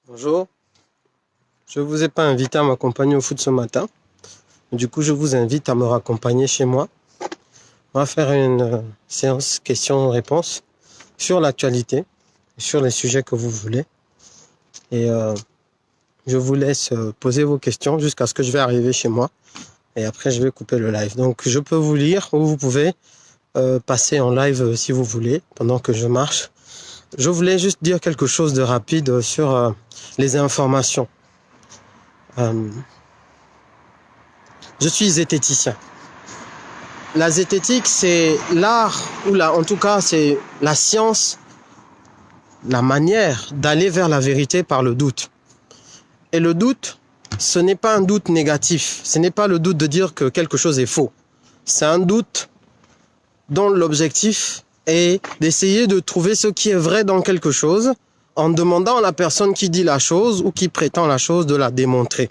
Bonjour, je ne vous ai pas invité à m'accompagner au foot ce matin. Du coup, je vous invite à me raccompagner chez moi. On va faire une séance questions-réponses sur l'actualité, sur les sujets que vous voulez. Et je vous laisse poser vos questions jusqu'à ce que je vais arriver chez moi. Et après, je vais couper le live. Donc, je peux vous lire ou vous pouvez passer en live si vous voulez, pendant que je marche. Je voulais juste dire quelque chose de rapide sur les informations. Je suis zététicien. La zététique, c'est l'art, en tout cas, c'est la science, la manière d'aller vers la vérité par le doute. Et le doute, ce n'est pas un doute négatif. Ce n'est pas le doute de dire que quelque chose est faux. C'est un doute dont l'objectif est d'essayer de trouver ce qui est vrai dans quelque chose en demandant à la personne qui dit la chose ou qui prétend la chose de la démontrer.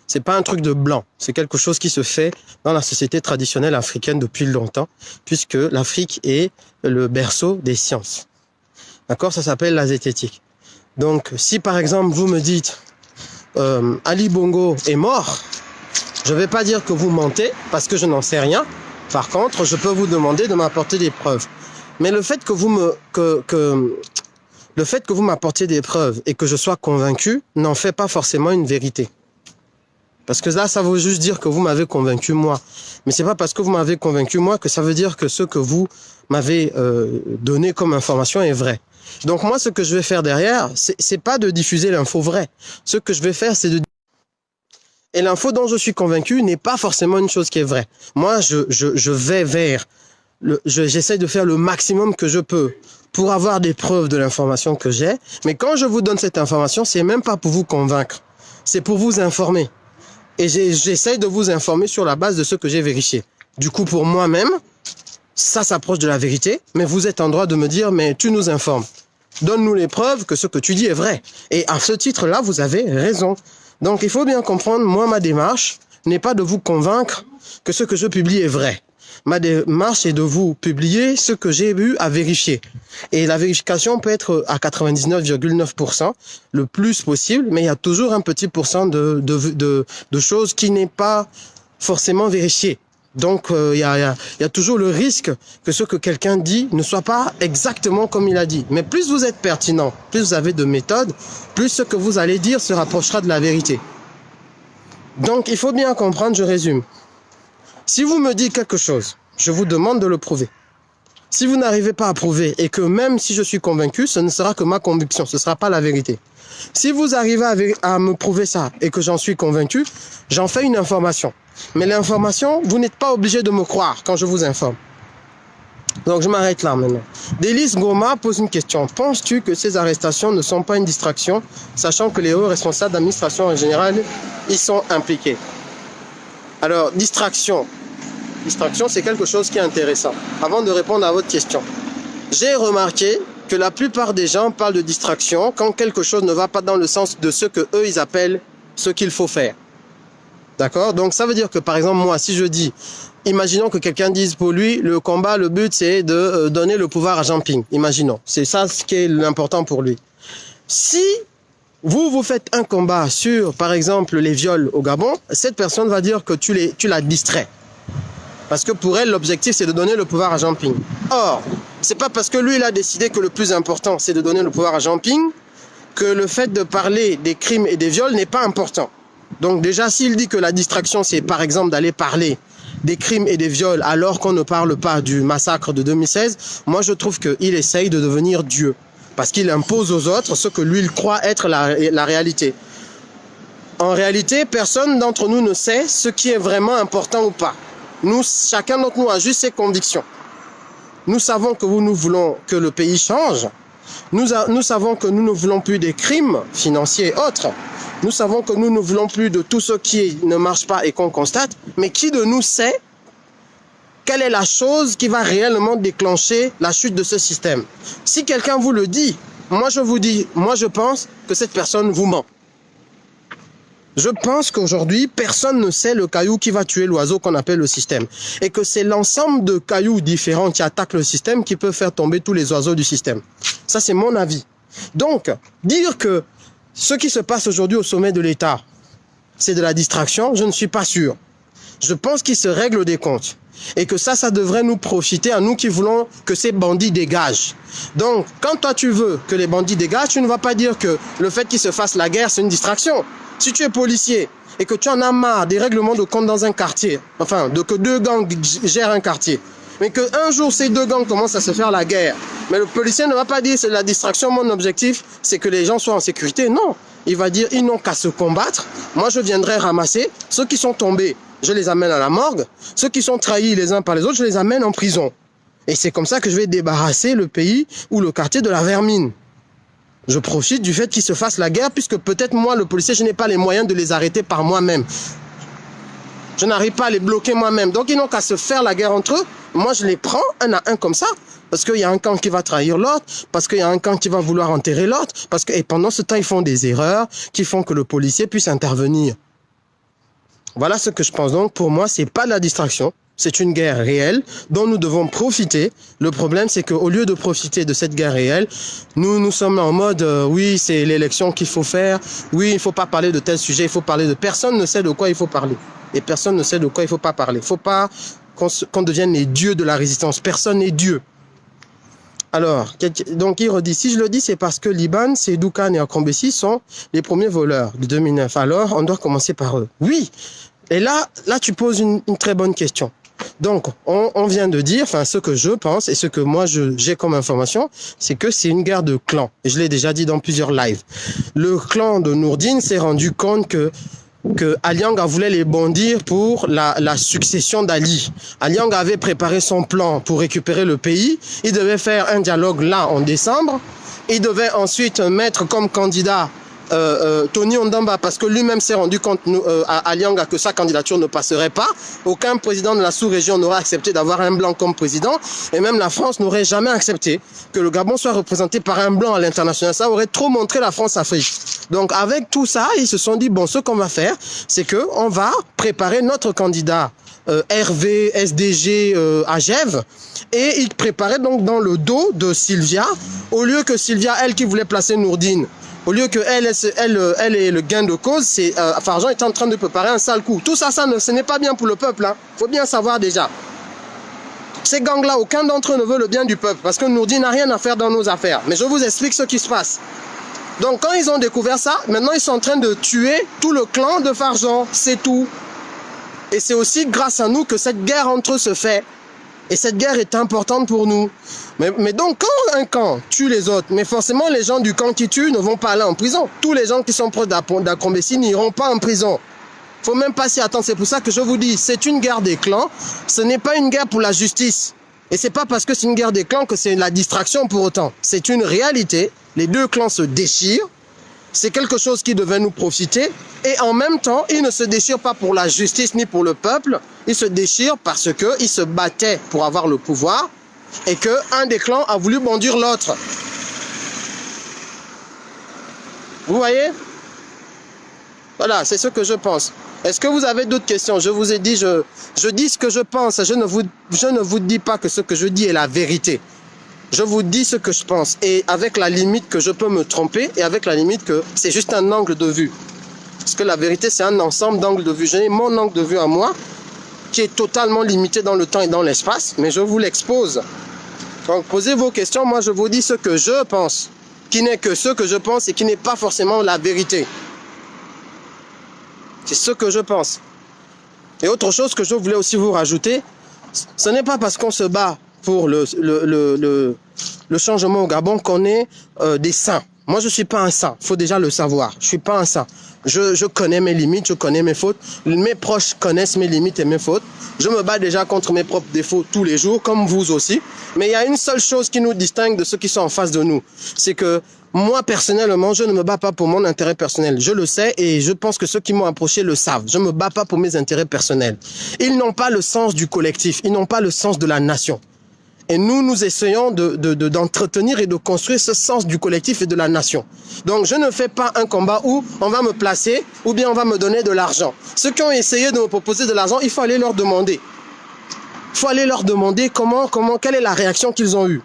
C'est pas un truc de blanc, c'est quelque chose qui se fait dans la société traditionnelle africaine depuis longtemps, puisque l'Afrique est le berceau des sciences. D'accord? Ça s'appelle la zététique. Donc, si par exemple vous me dites Ali Bongo est mort, je vais pas dire que vous mentez, parce que je n'en sais rien. Par contre, je peux vous demander de m'apporter des preuves. Mais le fait que vous m'apportiez des preuves et que je sois convaincu n'en fait pas forcément une vérité. Parce que là, ça veut juste dire que vous m'avez convaincu moi. Mais c'est pas parce que vous m'avez convaincu moi que ça veut dire que ce que vous m'avez donné comme information est vrai. Donc moi, ce que je vais faire derrière, c'est pas de diffuser l'info vraie. Ce que je vais faire, c'est de... Et l'info dont je suis convaincu n'est pas forcément une chose qui est vraie. Moi, je vais vers... J'essaie de faire le maximum que je peux pour avoir des preuves de l'information que j'ai. Mais quand je vous donne cette information, c'est même pas pour vous convaincre. C'est pour vous informer. Et j'essaie de vous informer sur la base de ce que j'ai vérifié. Du coup, pour moi-même, ça s'approche de la vérité, mais vous êtes en droit de me dire, mais tu nous informes. Donne-nous les preuves que ce que tu dis est vrai. Et à ce titre-là, vous avez raison. Donc, il faut bien comprendre, moi, ma démarche n'est pas de vous convaincre que ce que je publie est vrai. Ma démarche est de vous publier ce que j'ai eu à vérifier. Et la vérification peut être à 99,9%, le plus possible, mais il y a toujours un petit pourcent de choses qui n'est pas forcément vérifiées. Donc, il y a toujours le risque que ce que quelqu'un dit ne soit pas exactement comme il a dit. Mais plus vous êtes pertinent, plus vous avez de méthode, plus ce que vous allez dire se rapprochera de la vérité. Donc, il faut bien comprendre, je résume. Si vous me dites quelque chose, je vous demande de le prouver. Si vous n'arrivez pas à prouver et que même si je suis convaincu, ce ne sera que ma conviction, ce ne sera pas la vérité. Si vous arrivez à me prouver ça et que j'en suis convaincu, j'en fais une information. Mais l'information, vous n'êtes pas obligé de me croire quand je vous informe. Donc je m'arrête là maintenant. Délice Goma pose une question. Penses-tu que ces arrestations ne sont pas une distraction, sachant que les hauts responsables d'administration en général y sont impliqués? Alors, distraction. Distraction, c'est quelque chose qui est intéressant. Avant de répondre à votre question, j'ai remarqué que la plupart des gens parlent de distraction quand quelque chose ne va pas dans le sens de ce que eux ils appellent ce qu'il faut faire. D'accord? Donc, ça veut dire que, par exemple, moi, si je dis, imaginons que quelqu'un dise pour lui, le combat, le but, c'est de donner le pouvoir à Jean Ping. Imaginons. C'est ça ce qui est l'important pour lui. Si vous faites un combat sur, par exemple, les viols au Gabon, cette personne va dire que tu la distrais. Parce que pour elle, l'objectif, c'est de donner le pouvoir à Jean Ping. Or, c'est pas parce que lui, il a décidé que le plus important, c'est de donner le pouvoir à Jean Ping, que le fait de parler des crimes et des viols n'est pas important. Donc déjà, s'il dit que la distraction, c'est par exemple d'aller parler des crimes et des viols alors qu'on ne parle pas du massacre de 2016, moi je trouve qu'il essaye de devenir Dieu. Parce qu'il impose aux autres ce que lui, il croit être la réalité. En réalité, personne d'entre nous ne sait ce qui est vraiment important ou pas. Chacun d'entre nous a juste ses convictions. Nous savons que nous voulons que le pays change. Nous savons que nous ne voulons plus des crimes financiers et autres. Nous savons que nous ne voulons plus de tout ce qui ne marche pas et qu'on constate. Mais qui de nous sait quelle est la chose qui va réellement déclencher la chute de ce système? Si quelqu'un vous le dit, moi je vous dis, moi je pense que cette personne vous ment. Je pense qu'aujourd'hui, personne ne sait le caillou qui va tuer l'oiseau qu'on appelle le système. Et que c'est l'ensemble de cailloux différents qui attaquent le système qui peut faire tomber tous les oiseaux du système. Ça, c'est mon avis. Donc, dire que ce qui se passe aujourd'hui au sommet de l'État, c'est de la distraction, je ne suis pas sûr. Je pense qu'il se règle des comptes. Et que ça devrait nous profiter à nous qui voulons que ces bandits dégagent. Donc, quand toi tu veux que les bandits dégagent, tu ne vas pas dire que le fait qu'ils se fassent la guerre, c'est une distraction. Si tu es policier et que tu en as marre des règlements de compte dans un quartier, enfin, que deux gangs gèrent un quartier, mais qu'un jour ces deux gangs commencent à se faire la guerre, mais le policier ne va pas dire c'est la distraction, mon objectif, c'est que les gens soient en sécurité. Non, il va dire ils n'ont qu'à se combattre. Moi, je viendrai ramasser ceux qui sont tombés. Je les amène à la morgue. Ceux qui sont trahis les uns par les autres, je les amène en prison. Et c'est comme ça que je vais débarrasser le pays ou le quartier de la vermine. Je profite du fait qu'ils se fassent la guerre, puisque peut-être moi, le policier, je n'ai pas les moyens de les arrêter par moi-même. Je n'arrive pas à les bloquer moi-même. Donc, ils n'ont qu'à se faire la guerre entre eux. Moi, je les prends un à un comme ça. Parce qu'il y a un camp qui va trahir l'autre, parce qu'il y a un camp qui va vouloir enterrer l'autre, et pendant ce temps, ils font des erreurs qui font que le policier puisse intervenir. Voilà ce que je pense. Donc, pour moi, c'est pas de la distraction. C'est une guerre réelle dont nous devons profiter. Le problème, c'est qu'au lieu de profiter de cette guerre réelle, nous sommes en mode, oui, c'est l'élection qu'il faut faire. Oui, il ne faut pas parler de tel sujet, il faut parler de... Personne ne sait de quoi il faut parler. Et personne ne sait de quoi il ne faut pas parler. Il ne faut pas qu'on devienne les dieux de la résistance. Personne n'est Dieu. Alors, donc il redit, si je le dis, c'est parce que Liban, Sedoukan et Akrambessi sont les premiers voleurs de 2009. Alors, on doit commencer par eux. Oui. Et là tu poses une très bonne question. Donc, on vient de dire, enfin, ce que je pense et ce que moi j'ai comme information, c'est que c'est une guerre de clans. Et je l'ai déjà dit dans plusieurs lives. Le clan de Nourdine s'est rendu compte que Aliang voulait les bondir pour la succession d'Ali. Aliang avait préparé son plan pour récupérer le pays. Il devait faire un dialogue là en décembre. Il devait ensuite mettre comme candidat Tony Ondamba, parce que lui-même s'est rendu compte à Aliang que sa candidature ne passerait pas. Aucun président de la sous-région n'aurait accepté d'avoir un blanc comme président, et même la France n'aurait jamais accepté que le Gabon soit représenté par un blanc à l'international. Ça aurait trop montré la France-Afrique. Donc avec tout ça, ils se sont dit, bon, ce qu'on va faire, c'est qu'on va préparer notre candidat RV, SDG à Gève, et ils préparaient donc dans le dos de Sylvia, au lieu que Sylvia, elle qui voulait placer Nourdine, au lieu que elle ait le gain de cause, Farjan est en train de préparer un sale coup. Tout ça, ce n'est pas bien pour le peuple. Hein. Faut bien savoir déjà. Ces gangs-là, aucun d'entre eux ne veut le bien du peuple, parce que Nourdine n'a rien à faire dans nos affaires. Mais je vous explique ce qui se passe. Donc quand ils ont découvert ça, maintenant ils sont en train de tuer tout le clan de Farjan. C'est tout. Et c'est aussi grâce à nous que cette guerre entre eux se fait. Et cette guerre est importante pour nous. Mais donc, quand un camp tue les autres, mais forcément, les gens du camp qui tuent ne vont pas aller en prison. Tous les gens qui sont proches d'Akrambessi n'iront pas en prison. Faut même pas s'y attendre. C'est pour ça que je vous dis, c'est une guerre des clans. Ce n'est pas une guerre pour la justice. Et c'est pas parce que c'est une guerre des clans que c'est la distraction pour autant. C'est une réalité. Les deux clans se déchirent. C'est quelque chose qui devait nous profiter. Et en même temps, ils ne se déchirent pas pour la justice ni pour le peuple. Ils se déchirent parce qu'ils se battaient pour avoir le pouvoir et qu'un des clans a voulu bondir l'autre. Vous voyez? Voilà, c'est ce que je pense. Est-ce que vous avez d'autres questions? Je vous ai dit, je dis ce que je pense. Je ne vous dis pas que ce que je dis est la vérité. Je vous dis ce que je pense. Et avec la limite que je peux me tromper et avec la limite que c'est juste un angle de vue. Parce que la vérité, c'est un ensemble d'angles de vue. J'ai mon angle de vue à moi, qui est totalement limité dans le temps et dans l'espace, mais je vous l'expose. Donc, posez vos questions. Moi, je vous dis ce que je pense, qui n'est que ce que je pense et qui n'est pas forcément la vérité. C'est ce que je pense. Et autre chose que je voulais aussi vous rajouter, ce n'est pas parce qu'on se bat pour le changement au Gabon qu'on est des saints. Moi, je ne suis pas un saint. Il faut déjà le savoir. Je ne suis pas un saint. Je connais mes limites, je connais mes fautes. Mes proches connaissent mes limites et mes fautes. Je me bats déjà contre mes propres défauts tous les jours, comme vous aussi. Mais il y a une seule chose qui nous distingue de ceux qui sont en face de nous. C'est que moi, personnellement, je ne me bats pas pour mon intérêt personnel. Je le sais et je pense que ceux qui m'ont approché le savent. Je ne me bats pas pour mes intérêts personnels. Ils n'ont pas le sens du collectif. Ils n'ont pas le sens de la nation. Et nous essayons d'entretenir et de construire ce sens du collectif et de la nation. Donc, je ne fais pas un combat où on va me placer ou bien on va me donner de l'argent. Ceux qui ont essayé de me proposer de l'argent, il faut aller leur demander. Il faut aller leur demander quelle est la réaction qu'ils ont eue.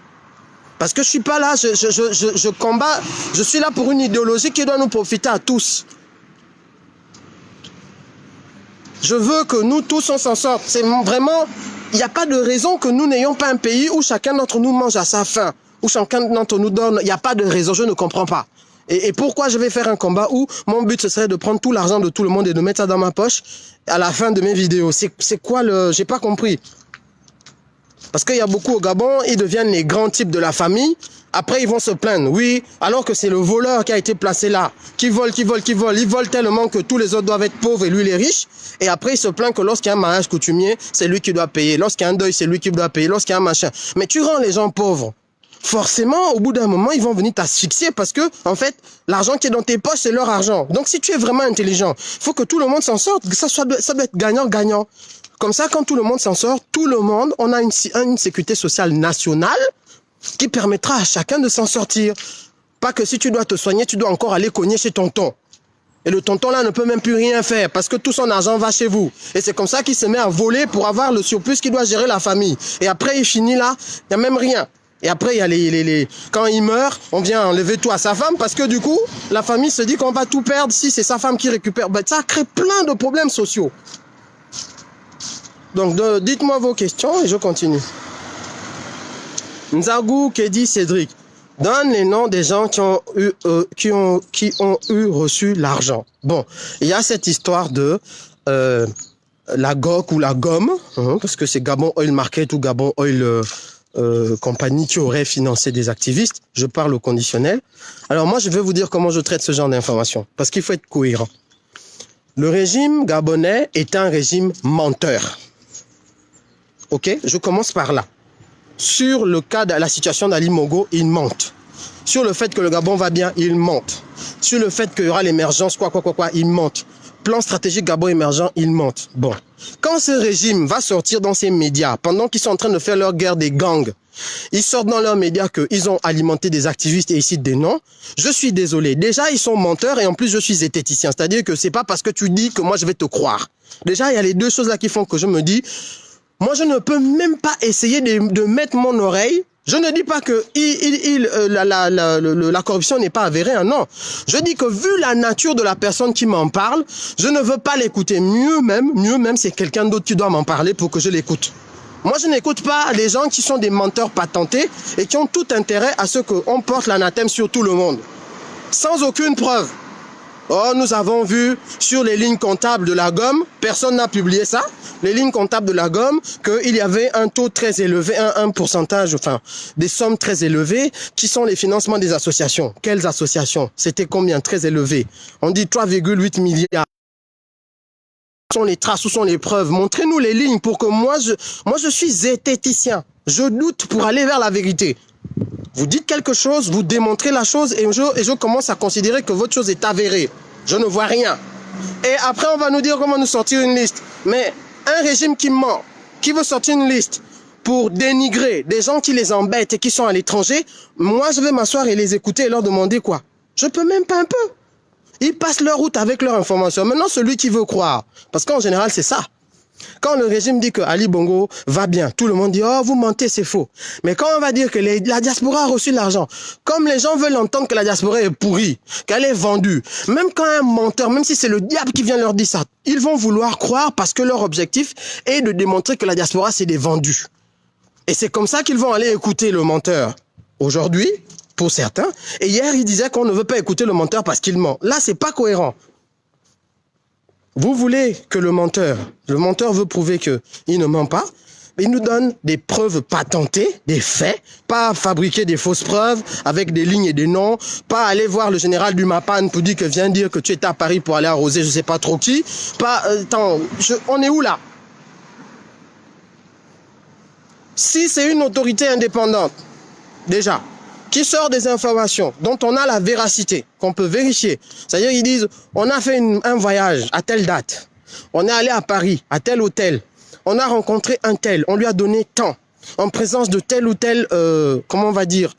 Parce que je suis pas là, je combats, je suis là pour une idéologie qui doit nous profiter à tous. Je veux que nous tous on s'en sorte. C'est vraiment, il n'y a pas de raison que nous n'ayons pas un pays où chacun d'entre nous mange à sa faim, où chacun d'entre nous donne. Il n'y a pas de raison, je ne comprends pas. Et pourquoi je vais faire un combat où mon but ce serait de prendre tout l'argent de tout le monde et de mettre ça dans ma poche à la fin de mes vidéos. C'est quoi le... J'ai pas compris. Parce qu'il y a beaucoup au Gabon, ils deviennent les grands types de la famille. Après, ils vont se plaindre. Oui, alors que c'est le voleur qui a été placé là. Qui vole. Ils volent tellement que tous les autres doivent être pauvres et lui, il est riche. Et après, il se plaint que lorsqu'il y a un mariage coutumier, c'est lui qui doit payer. Lorsqu'il y a un deuil, c'est lui qui doit payer. Lorsqu'il y a un machin. Mais tu rends les gens pauvres. Forcément, au bout d'un moment, ils vont venir t'asphyxier parce que, en fait, l'argent qui est dans tes poches, c'est leur argent. Donc, si tu es vraiment intelligent, il faut que tout le monde s'en sorte. Que ça doit être gagnant-gagnant. Comme ça, quand tout le monde s'en sort, tout le monde, on a une sécurité sociale nationale qui permettra à chacun de s'en sortir. Pas que si tu dois te soigner, tu dois encore aller cogner chez tonton. Et le tonton là ne peut même plus rien faire parce que tout son argent va chez vous. Et c'est comme ça qu'il se met à voler pour avoir le surplus qui doit gérer la famille. Et après, il finit là, il n'y a même rien. Et après, il y a quand il meurt, on vient enlever tout à sa femme parce que du coup, la famille se dit qu'on va tout perdre si c'est sa femme qui récupère. Ben, ça crée plein de problèmes sociaux. Donc, dites-moi vos questions et je continue. Nzagou, Kedi, Cédric, donne les noms des gens qui ont reçu l'argent. Bon, il y a cette histoire de la GOC ou la GOM, parce que c'est Gabon Oil Market ou Gabon Oil Company qui aurait financé des activistes. Je parle au conditionnel. Alors moi, je vais vous dire comment je traite ce genre d'informations, parce qu'il faut être cohérent. Le régime gabonais est un régime menteur. Ok, je commence par là. Sur le cas de la situation d'Ali Mogo, il mente. Sur le fait que le Gabon va bien, il mente. Sur le fait qu'il y aura l'émergence, il mente. Plan stratégique Gabon émergent, il mente. Bon, quand ce régime va sortir dans ses médias, pendant qu'ils sont en train de faire leur guerre des gangs, ils sortent dans leurs médias qu'ils ont alimenté des activistes et ils citent des noms, je suis désolé. Déjà, ils sont menteurs et en plus, je suis zététicien. C'est-à-dire que c'est pas parce que tu dis que moi, je vais te croire. Déjà, il y a les deux choses là qui font que je me dis... Moi, je ne peux même pas essayer de mettre mon oreille. Je ne dis pas que la corruption n'est pas avérée, hein, non. Je dis que vu la nature de la personne qui m'en parle, je ne veux pas l'écouter. Mieux même, c'est quelqu'un d'autre qui doit m'en parler pour que je l'écoute. Moi, je n'écoute pas les gens qui sont des menteurs patentés et qui ont tout intérêt à ce qu'on porte l'anathème sur tout le monde. Sans aucune preuve. Oh, nous avons vu sur les lignes comptables de la GOM, personne n'a publié ça, les lignes comptables de la GOM, qu'il y avait un taux très élevé, un pourcentage, enfin, des sommes très élevées, qui sont les financements des associations. Quelles associations? C'était combien? Très élevé. On dit 3,8 milliards. Où sont les traces, où sont les preuves? Montrez-nous les lignes pour que moi je suis zététicien. Je doute pour aller vers la vérité. Vous dites quelque chose, vous démontrez la chose et je commence à considérer que votre chose est avérée. Je ne vois rien. Et après, on va nous dire comment nous sortir une liste. Mais un régime qui ment, qui veut sortir une liste pour dénigrer des gens qui les embêtent et qui sont à l'étranger, moi, je vais m'asseoir et les écouter et leur demander quoi? Je peux même pas un peu. Ils passent leur route avec leur information. Maintenant, celui qui veut croire, parce qu'en général, c'est ça. Quand le régime dit que Ali Bongo va bien, tout le monde dit « Oh, vous mentez, c'est faux ». Mais quand on va dire que la diaspora a reçu l'argent, comme les gens veulent entendre que la diaspora est pourrie, qu'elle est vendue, même quand un menteur, même si c'est le diable qui vient leur dire ça, ils vont vouloir croire parce que leur objectif est de démontrer que la diaspora, c'est des vendus. Et c'est comme ça qu'ils vont aller écouter le menteur. Aujourd'hui, pour certains, et hier, ils disaient qu'on ne veut pas écouter le menteur parce qu'il ment. Là, c'est pas cohérent. Vous voulez que le menteur veut prouver qu'il ne ment pas, mais il nous donne des preuves patentées, des faits, pas fabriquer des fausses preuves avec des lignes et des noms, pas aller voir le général du Mapan pour dire que viens dire que tu étais à Paris pour aller arroser je sais pas trop qui, pas, on est où là? Si c'est une autorité indépendante, déjà, qui sort des informations dont on a la véracité, qu'on peut vérifier. C'est-à-dire qu'ils disent, on a fait un voyage à telle date, on est allé à Paris, à tel hôtel, on a rencontré un tel, on lui a donné tant. en présence de tel ou tel, comment on va dire,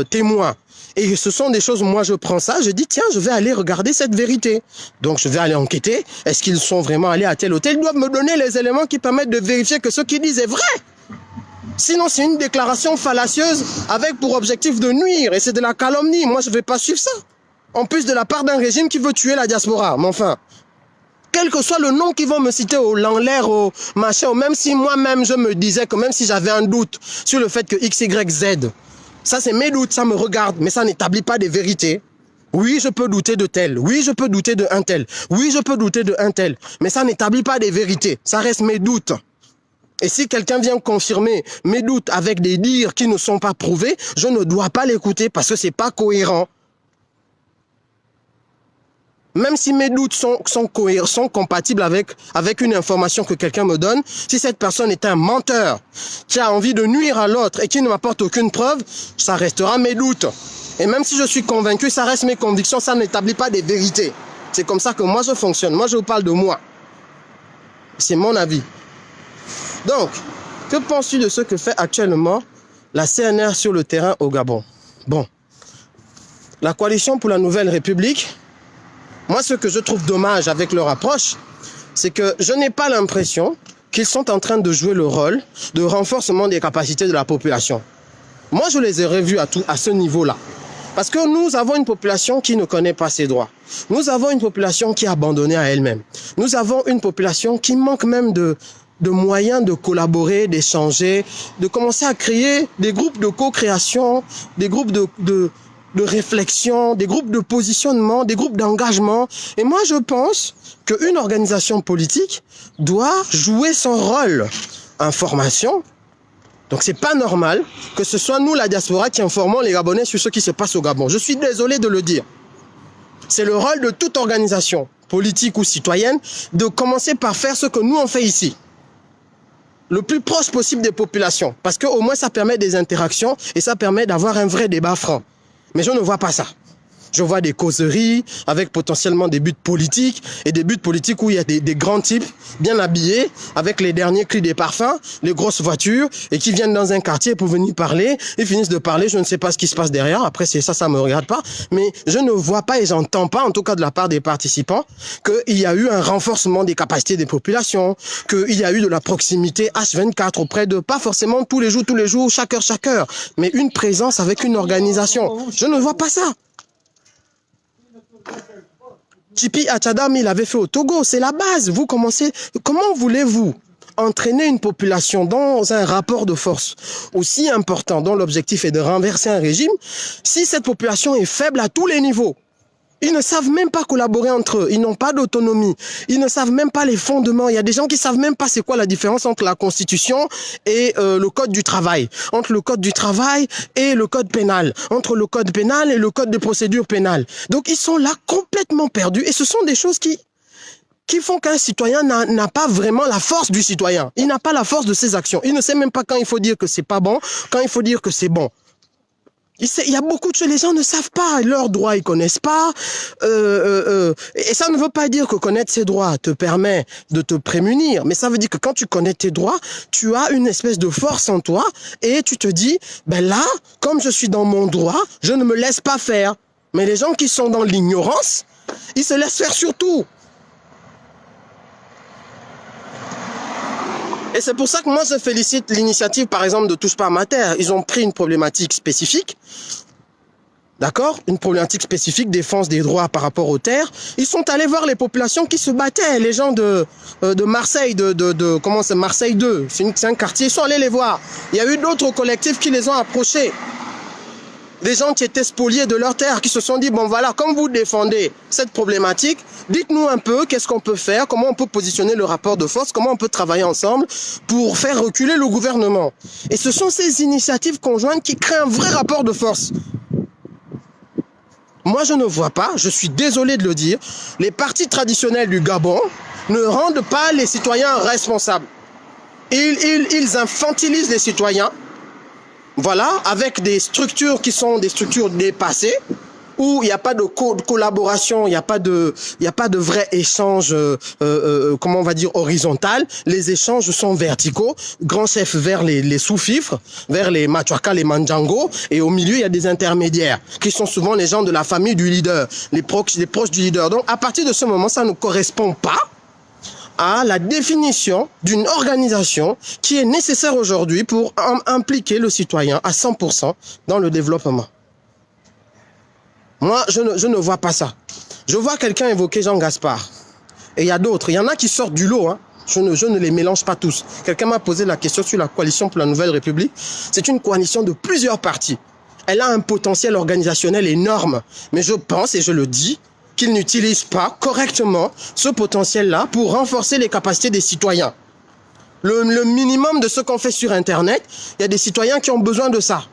témoin. Et ce sont des choses, moi je prends ça, je dis tiens, je vais aller regarder cette vérité. Donc je vais aller enquêter, est-ce qu'ils sont vraiment allés à tel hôtel? Ils doivent me donner les éléments qui permettent de vérifier que ce qu'ils disent est vrai. Sinon c'est une déclaration fallacieuse avec pour objectif de nuire et c'est de la calomnie. Moi je ne vais pas suivre ça. En plus de la part d'un régime qui veut tuer la diaspora. Mais enfin, quel que soit le nom qu'ils vont me citer au l'air, au machin, ou même si moi-même je me disais que même si j'avais un doute sur le fait que X, Y, Z, ça c'est mes doutes, ça me regarde, mais ça n'établit pas des vérités. Oui, je peux douter de tel, oui, je peux douter de un tel, oui, je peux douter de un tel, mais ça n'établit pas des vérités, ça reste mes doutes. Et si quelqu'un vient confirmer mes doutes avec des dires qui ne sont pas prouvés, je ne dois pas l'écouter parce que c'est pas cohérent. Même si mes doutes sont compatibles avec une information que quelqu'un me donne, si cette personne est un menteur, qui a envie de nuire à l'autre et qui ne m'apporte aucune preuve, ça restera mes doutes. Et même si je suis convaincu, ça reste mes convictions, ça n'établit pas des vérités. C'est comme ça que moi je fonctionne. Moi je vous parle de moi. C'est mon avis. Donc, que penses-tu de ce que fait actuellement la CNR sur le terrain au Gabon? Bon, la coalition pour la Nouvelle République, moi, ce que je trouve dommage avec leur approche, c'est que je n'ai pas l'impression qu'ils sont en train de jouer le rôle de renforcement des capacités de la population. Moi, je les ai revus à ce niveau-là. Parce que nous avons une population qui ne connaît pas ses droits. Nous avons une population qui est abandonnée à elle-même. Nous avons une population qui manque même de moyens de collaborer, d'échanger, de commencer à créer des groupes de co-création, des groupes de réflexion, des groupes de positionnement, des groupes d'engagement. Et moi, je pense qu'une organisation politique doit jouer son rôle. Information. Donc, c'est pas normal que ce soit nous, la diaspora, qui informons les Gabonais sur ce qui se passe au Gabon. Je suis désolé de le dire. C'est le rôle de toute organisation, politique ou citoyenne, de commencer par faire ce que nous, on fait ici. Le plus proche possible des populations. Parce qu'au moins, ça permet des interactions et ça permet d'avoir un vrai débat franc. Mais je ne vois pas ça. Je vois des causeries avec potentiellement des buts politiques et des buts politiques où il y a des grands types bien habillés avec les derniers cris des parfums, les grosses voitures et qui viennent dans un quartier pour venir parler. Ils finissent de parler, je ne sais pas ce qui se passe derrière. Après, c'est ça, ça me regarde pas. Mais je ne vois pas et j'entends pas, en tout cas de la part des participants, qu'il y a eu un renforcement des capacités des populations, qu'il y a eu de la proximité H24 auprès de, pas forcément tous les jours, chaque heure, mais une présence avec une organisation. Je ne vois pas ça. Tipi Achadam, il avait fait au Togo, c'est la base. Vous commencez, comment voulez-vous entraîner une population dans un rapport de force aussi important dont l'objectif est de renverser un régime si cette population est faible à tous les niveaux? Ils ne savent même pas collaborer entre eux, ils n'ont pas d'autonomie, ils ne savent même pas les fondements. Il y a des gens qui savent même pas c'est quoi la différence entre la Constitution et le Code du travail, entre le Code du travail et le Code pénal, entre le Code pénal et le Code de procédure pénale. Donc ils sont là complètement perdus et ce sont des choses qui font qu'un citoyen n'a pas vraiment la force du citoyen. Il n'a pas la force de ses actions. Il ne sait même pas quand il faut dire que c'est pas bon, quand il faut dire que c'est bon. Il y a beaucoup de choses, les gens ne savent pas leurs droits, ils connaissent pas. Et ça ne veut pas dire que connaître ses droits te permet de te prémunir, mais ça veut dire que quand tu connais tes droits, tu as une espèce de force en toi et tu te dis, ben là, comme je suis dans mon droit, je ne me laisse pas faire. Mais les gens qui sont dans l'ignorance, ils se laissent faire surtout. Et c'est pour ça que moi je félicite l'initiative par exemple de Touche pas à ma terre. Ils ont pris une problématique spécifique, d'accord, une problématique spécifique, défense des droits par rapport aux terres. Ils sont allés voir les populations qui se battaient, les gens de Marseille, comment c'est, Marseille 2, c'est un quartier, ils sont allés les voir. Il y a eu d'autres collectifs qui les ont approchés. Des gens qui étaient spoliés de leurs terres, qui se sont dit, bon voilà, comme vous défendez cette problématique, dites-nous un peu qu'est-ce qu'on peut faire, comment on peut positionner le rapport de force, comment on peut travailler ensemble pour faire reculer le gouvernement. Et ce sont ces initiatives conjointes qui créent un vrai rapport de force. Moi, je ne vois pas, je suis désolé de le dire, les partis traditionnels du Gabon ne rendent pas les citoyens responsables. Ils infantilisent les citoyens. Voilà, avec des structures qui sont des structures dépassées, où il n'y a pas de collaboration, il n'y a pas de vrai échange, comment on va dire, horizontal. Les échanges sont verticaux. Grand chef vers les sous-fifres, vers les Machuaka, les Mandjango, et au milieu, il y a des intermédiaires, qui sont souvent les gens de la famille du leader, les proches du leader. Donc, à partir de ce moment, ça ne correspond pas à la définition d'une organisation qui est nécessaire aujourd'hui pour impliquer le citoyen à 100% dans le développement. Moi, je ne vois pas ça. Je vois quelqu'un évoquer Jean Gaspard. Et il y a d'autres. Il y en a qui sortent du lot. Hein. Je ne les mélange pas tous. Quelqu'un m'a posé la question sur la coalition pour la Nouvelle République. C'est une coalition de plusieurs partis. Elle a un potentiel organisationnel énorme. Mais je pense, et je le dis, qu'ils n'utilisent pas correctement ce potentiel-là pour renforcer les capacités des citoyens. Le minimum de ce qu'on fait sur Internet, il y a des citoyens qui ont besoin de ça.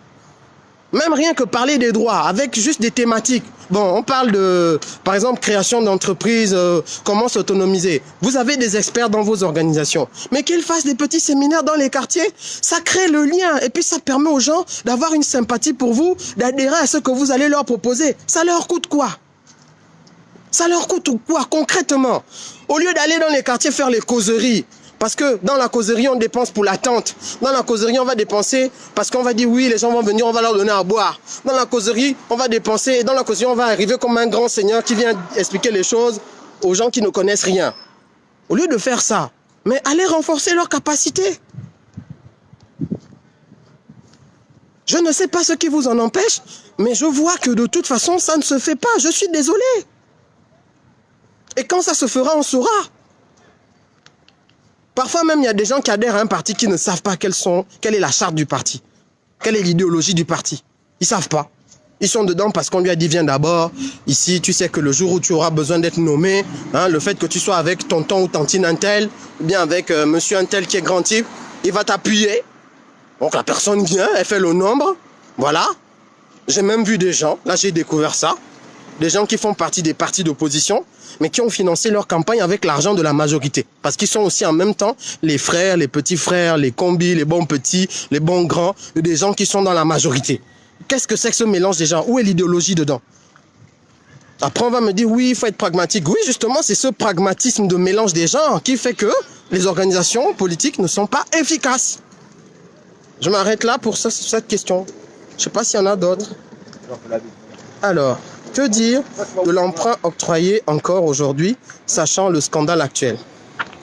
Même rien que parler des droits, avec juste des thématiques. Bon, on parle de, par exemple, création d'entreprises, comment s'autonomiser. Vous avez des experts dans vos organisations. Mais qu'ils fassent des petits séminaires dans les quartiers, ça crée le lien. Et puis ça permet aux gens d'avoir une sympathie pour vous, d'adhérer à ce que vous allez leur proposer. Ça leur coûte quoi ? Ça leur coûte quoi concrètement? Au lieu d'aller dans les quartiers faire les causeries, parce que dans la causerie, on dépense pour la tente. Dans la causerie, on va dépenser parce qu'on va dire oui, les gens vont venir, on va leur donner à boire. Dans la causerie, on va dépenser et dans la causerie, on va arriver comme un grand seigneur qui vient expliquer les choses aux gens qui ne connaissent rien. Au lieu de faire ça, mais allez renforcer leurs capacités. Je ne sais pas ce qui vous en empêche, mais je vois que de toute façon, ça ne se fait pas. Je suis désolé. Et quand ça se fera, on saura. Parfois même, il y a des gens qui adhèrent à un parti qui ne savent pas quelle est la charte du parti. Quelle est l'idéologie du parti. Ils ne savent pas. Ils sont dedans parce qu'on lui a dit viens d'abord. Ici, tu sais que le jour où tu auras besoin d'être nommé, hein, le fait que tu sois avec tonton ou tantine un tel, ou bien avec monsieur un tel qui est grand type, il va t'appuyer. Donc la personne vient, elle fait le nombre. Voilà. J'ai même vu des gens, là j'ai découvert ça, des gens qui font partie des partis d'opposition, mais qui ont financé leur campagne avec l'argent de la majorité. Parce qu'ils sont aussi en même temps les frères, les petits frères, les combis, les bons petits, les bons grands, des gens qui sont dans la majorité. Qu'est-ce que c'est que ce mélange des gens? Où est l'idéologie dedans? Après on va me dire oui, il faut être pragmatique. Oui, justement, c'est ce pragmatisme de mélange des gens qui fait que les organisations politiques ne sont pas efficaces. Je m'arrête là pour cette question. Je ne sais pas s'il y en a d'autres. Alors, que dire de l'emprunt octroyé encore aujourd'hui, sachant le scandale actuel?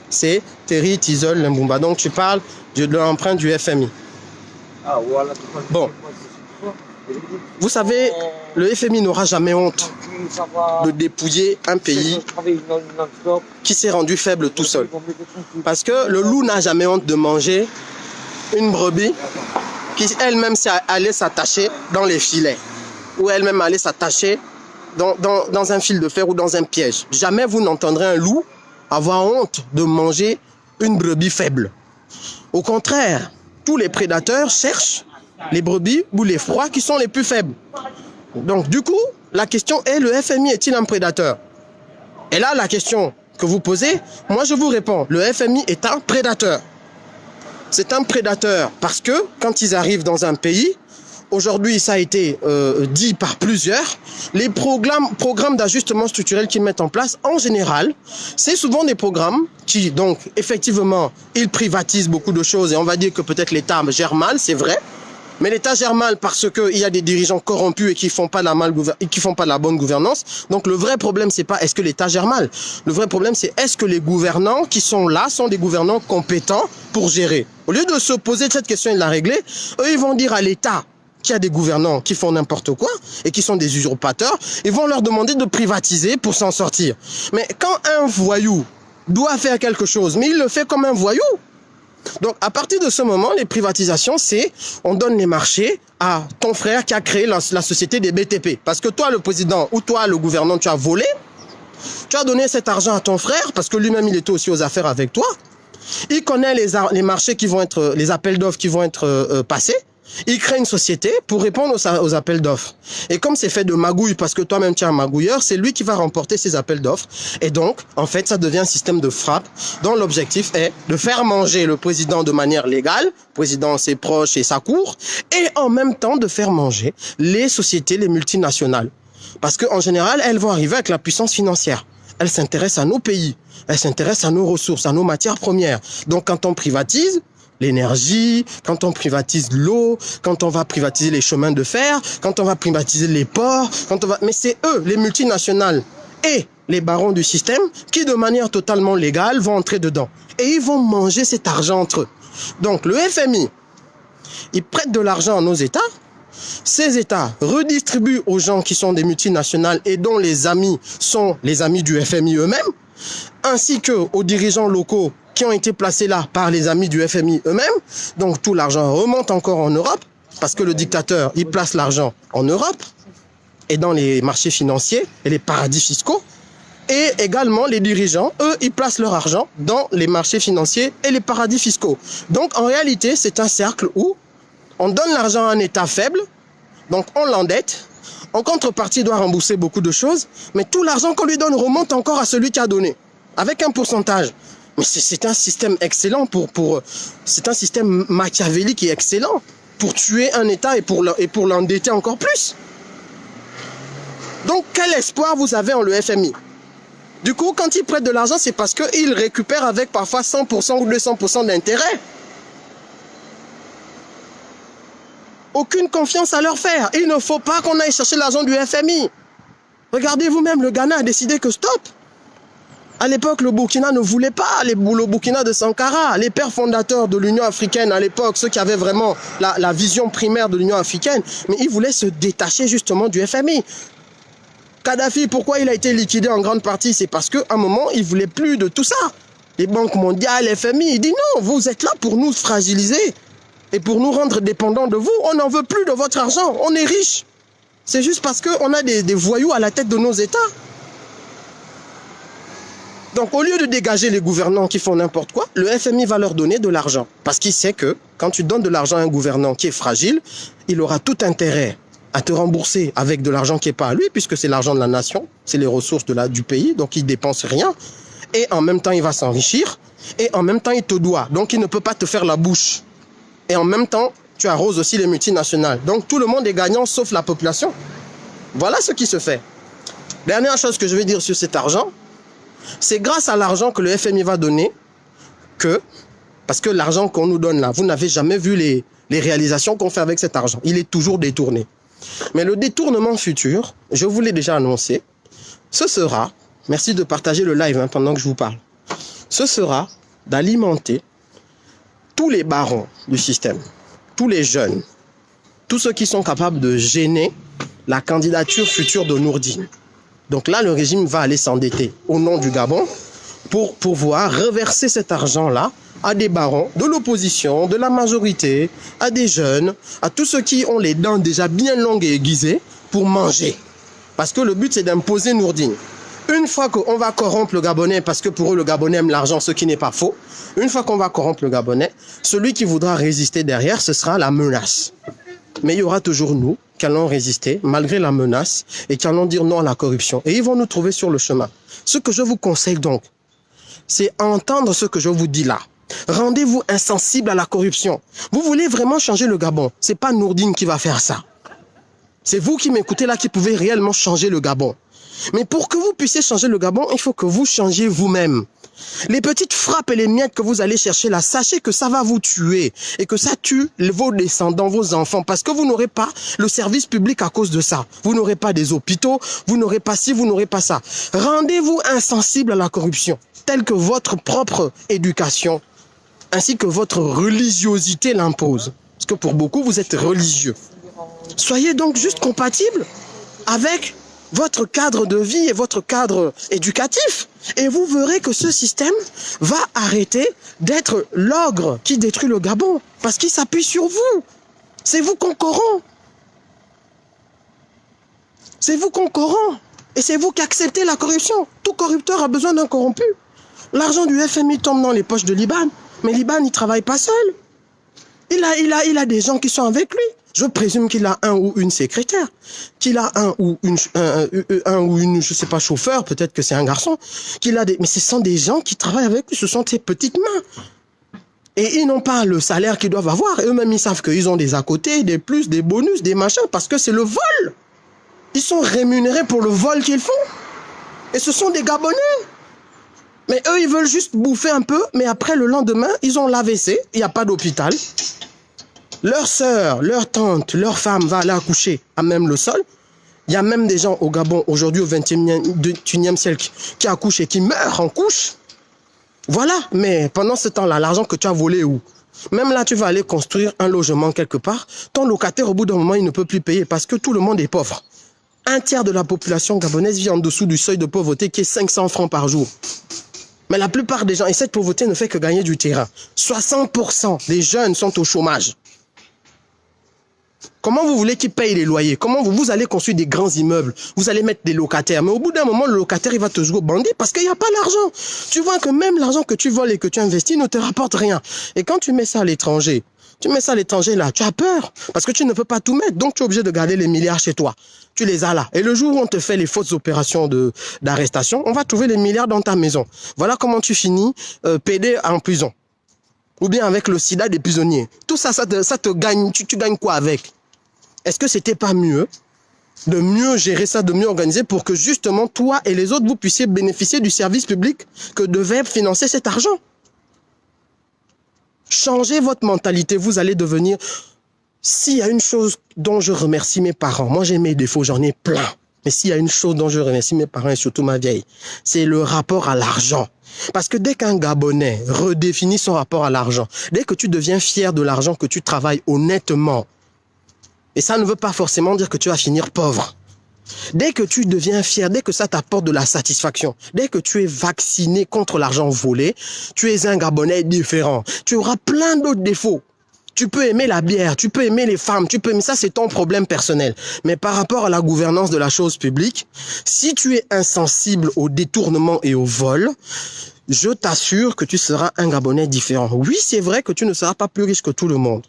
C'est Terry Tizol Limbumba. Donc tu parles de l'emprunt du FMI. Bon. Vous savez, le FMI n'aura jamais honte de dépouiller un pays qui s'est rendu faible tout seul. Parce que le loup n'a jamais honte de manger une brebis qui elle-même allait s'attacher dans les filets. Ou elle-même allait s'attacher dans un fil de fer ou dans un piège. Jamais vous n'entendrez un loup avoir honte de manger une brebis faible. Au contraire, tous les prédateurs cherchent les brebis ou les proies qui sont les plus faibles. Donc du coup, la question est, le FMI est-il un prédateur? Et là, la question que vous posez, moi je vous réponds, le FMI est un prédateur. C'est un prédateur parce que quand ils arrivent dans un pays, aujourd'hui, ça a été dit par plusieurs, les programmes d'ajustement structurel qu'ils mettent en place, en général, c'est souvent des programmes qui, donc, effectivement, ils privatisent beaucoup de choses et on va dire que peut-être l'État gère mal, c'est vrai, mais l'État gère mal parce qu'il y a des dirigeants corrompus et qui font pas de la bonne gouvernance. Donc le vrai problème, c'est pas est-ce que l'État gère mal. Le vrai problème, c'est est-ce que les gouvernants qui sont là sont des gouvernants compétents pour gérer. Au lieu de se poser cette question et de la régler, eux, ils vont dire à l'État qu'il y a des gouvernants qui font n'importe quoi et qui sont des usurpateurs, ils vont leur demander de privatiser pour s'en sortir. Mais quand un voyou doit faire quelque chose, mais il le fait comme un voyou. Donc, à partir de ce moment, les privatisations, c'est on donne les marchés à ton frère qui a créé la société des BTP. Parce que toi, le président, ou toi, le gouvernant, tu as volé. Tu as donné cet argent à ton frère parce que lui-même, il était aussi aux affaires avec toi. Il connaît les marchés qui vont être, les appels d'offres qui vont être passés. Il crée une société pour répondre aux appels d'offres. Et comme c'est fait de magouille, parce que toi-même tu es un magouilleur, c'est lui qui va remporter ces appels d'offres. Et donc, en fait, ça devient un système de frappe dont l'objectif est de faire manger le président de manière légale, le président, ses proches et sa cour, et en même temps de faire manger les sociétés, les multinationales. Parce qu'en général, elles vont arriver avec la puissance financière. Elles s'intéressent à nos pays. Elles s'intéressent à nos ressources, à nos matières premières. Donc quand on privatise l'énergie, quand on privatise l'eau, quand on va privatiser les chemins de fer, quand on va privatiser les ports, mais c'est eux, les multinationales et les barons du système, qui de manière totalement légale vont entrer dedans. Et ils vont manger cet argent entre eux. Donc le FMI, il prête de l'argent à nos États. Ces États redistribuent aux gens qui sont des multinationales et dont les amis sont les amis du FMI eux-mêmes, ainsi qu'aux dirigeants locaux qui ont été placés là par les amis du FMI eux-mêmes. Donc tout l'argent remonte encore en Europe, parce que le dictateur, il place l'argent en Europe et dans les marchés financiers et les paradis fiscaux. Et également, les dirigeants, eux, ils placent leur argent dans les marchés financiers et les paradis fiscaux. Donc en réalité, c'est un cercle où on donne l'argent à un État faible, donc on l'endette. En contrepartie, il doit rembourser beaucoup de choses, mais tout l'argent qu'on lui donne remonte encore à celui qui a donné, avec un pourcentage. Mais c'est un système excellent c'est un système machiavélique et excellent pour tuer un État et pour l'endetter encore plus. Donc quel espoir vous avez en le FMI? Du coup, quand ils prêtent de l'argent, c'est parce qu'ils récupèrent avec parfois 100% ou 200% d'intérêt. Aucune confiance à leur faire. Il ne faut pas qu'on aille chercher l'argent du FMI. Regardez vous-même, le Ghana a décidé que stop. À l'époque, le Burkina ne voulait pas, le Burkina de Sankara, les pères fondateurs de l'Union africaine à l'époque, ceux qui avaient vraiment la vision primaire de l'Union africaine, mais ils voulaient se détacher justement du FMI. Kadhafi, pourquoi il a été liquidé en grande partie? C'est parce qu'à un moment, il ne voulait plus de tout ça. Les banques mondiales, les FMI, il dit non, vous êtes là pour nous fragiliser et pour nous rendre dépendants de vous. On n'en veut plus de votre argent, on est riche. C'est juste parce qu'on a des voyous à la tête de nos États. Donc au lieu de dégager les gouvernants qui font n'importe quoi, le FMI va leur donner de l'argent. Parce qu'il sait que quand tu donnes de l'argent à un gouvernant qui est fragile, il aura tout intérêt à te rembourser avec de l'argent qui n'est pas à lui, puisque c'est l'argent de la nation, c'est les ressources du pays, donc il ne dépense rien. Et en même temps, il va s'enrichir, et en même temps, il te doit. Donc il ne peut pas te faire la bouche. Et en même temps, tu arroses aussi les multinationales. Donc tout le monde est gagnant, sauf la population. Voilà ce qui se fait. Dernière chose que je vais dire sur cet argent, c'est grâce à l'argent que le FMI va donner parce que l'argent qu'on nous donne là, vous n'avez jamais vu les réalisations qu'on fait avec cet argent. Il est toujours détourné. Mais le détournement futur, je vous l'ai déjà annoncé, ce sera, merci de partager le live pendant que je vous parle, ce sera d'alimenter tous les barons du système, tous les jeunes, tous ceux qui sont capables de gêner la candidature future de Nourdine. Donc là, le régime va aller s'endetter au nom du Gabon pour pouvoir reverser cet argent-là à des barons de l'opposition, de la majorité, à des jeunes, à tous ceux qui ont les dents déjà bien longues et aiguisées pour manger. Parce que le but, c'est d'imposer Nourdine. Une fois qu'on va corrompre le Gabonais, parce que pour eux, le Gabonais aime l'argent, ce qui n'est pas faux, une fois qu'on va corrompre le Gabonais, celui qui voudra résister derrière, ce sera la menace. Mais il y aura toujours nous qui allons résister malgré la menace et qui allons dire non à la corruption. Et ils vont nous trouver sur le chemin. Ce que je vous conseille donc, c'est entendre ce que je vous dis là. Rendez-vous insensible à la corruption. Vous voulez vraiment changer le Gabon. C'est pas Nourdine qui va faire ça. C'est vous qui m'écoutez là qui pouvez réellement changer le Gabon. Mais pour que vous puissiez changer le Gabon, il faut que vous changiez vous-même. Les petites frappes et les miettes que vous allez chercher là, sachez que ça va vous tuer et que ça tue vos descendants, vos enfants, parce que vous n'aurez pas le service public à cause de ça. Vous n'aurez pas des hôpitaux, vous n'aurez pas ci, vous n'aurez pas ça. Rendez-vous insensible à la corruption, telle que votre propre éducation, ainsi que votre religiosité l'impose. Parce que pour beaucoup, vous êtes religieux. Soyez donc juste compatibles avec votre cadre de vie et votre cadre éducatif. Et vous verrez que ce système va arrêter d'être l'ogre qui détruit le Gabon. Parce qu'il s'appuie sur vous. C'est vous qu'on corrompt. C'est vous qu'on corrompt. Et c'est vous qui acceptez la corruption. Tout corrupteur a besoin d'un corrompu. L'argent du FMI tombe dans les poches de Liban. Mais Liban, il ne travaille pas seul. Il a des gens qui sont avec lui. Je présume qu'il a un ou une secrétaire, qu'il a un ou une, je sais pas, chauffeur, peut-être que c'est un garçon, mais ce sont des gens qui travaillent avec lui, ce sont ses petites mains. Et ils n'ont pas le salaire qu'ils doivent avoir. Eux-mêmes, ils savent qu'ils ont des à côté, des plus, des bonus, des machins, parce que c'est le vol. Ils sont rémunérés pour le vol qu'ils font. Et ce sont des Gabonais. Mais eux, ils veulent juste bouffer un peu, mais après, le lendemain, ils ont l'AVC, il n'y a pas d'hôpital. Leur sœur, leur tante, leur femme va aller accoucher à même le sol. Il y a même des gens au Gabon, aujourd'hui au 21e siècle, qui accouchent et qui meurent en couche. Voilà, mais pendant ce temps-là, l'argent que tu as volé où? Même là, tu vas aller construire un logement quelque part. Ton locataire, au bout d'un moment, il ne peut plus payer parce que tout le monde est pauvre. Un tiers de la population gabonaise vit en dessous du seuil de pauvreté qui est 500 francs par jour. Mais la plupart des gens, et cette pauvreté ne fait que gagner du terrain. 60% des jeunes sont au chômage. Comment vous voulez qu'ils payent les loyers? Comment vous allez construire des grands immeubles? Vous allez mettre des locataires. Mais au bout d'un moment, le locataire, il va te jouer au bandit parce qu'il n'y a pas l'argent. Tu vois que même l'argent que tu voles et que tu investis ne te rapporte rien. Et quand tu mets ça à l'étranger, là, tu as peur parce que tu ne peux pas tout mettre. Donc, tu es obligé de garder les milliards chez toi. Tu les as là. Et le jour où on te fait les fausses opérations d'arrestation, on va trouver les milliards dans ta maison. Voilà comment tu finis PD en prison. Ou bien avec le sida des prisonniers. Tout ça, ça te gagne. Tu gagnes quoi avec? Est-ce que c'était pas mieux de mieux gérer ça, de mieux organiser pour que justement toi et les autres, vous puissiez bénéficier du service public que devait financer cet argent? Changez votre mentalité, vous allez devenir... S'il y a une chose dont je remercie mes parents, moi j'ai mes défauts, j'en ai plein. Mais s'il y a une chose dont je remercie mes parents et surtout ma vieille, c'est le rapport à l'argent. Parce que dès qu'un Gabonais redéfinit son rapport à l'argent, dès que tu deviens fier de l'argent que tu travailles honnêtement, et ça ne veut pas forcément dire que tu vas finir pauvre. Dès que tu deviens fier, dès que ça t'apporte de la satisfaction, dès que tu es vacciné contre l'argent volé, tu es un Gabonais différent. Tu auras plein d'autres défauts. Tu peux aimer la bière, tu peux aimer les femmes, tu peux aimer ça, c'est ton problème personnel. Mais par rapport à la gouvernance de la chose publique, si tu es insensible au détournement et au vol, je t'assure que tu seras un Gabonais différent. Oui, c'est vrai que tu ne seras pas plus riche que tout le monde.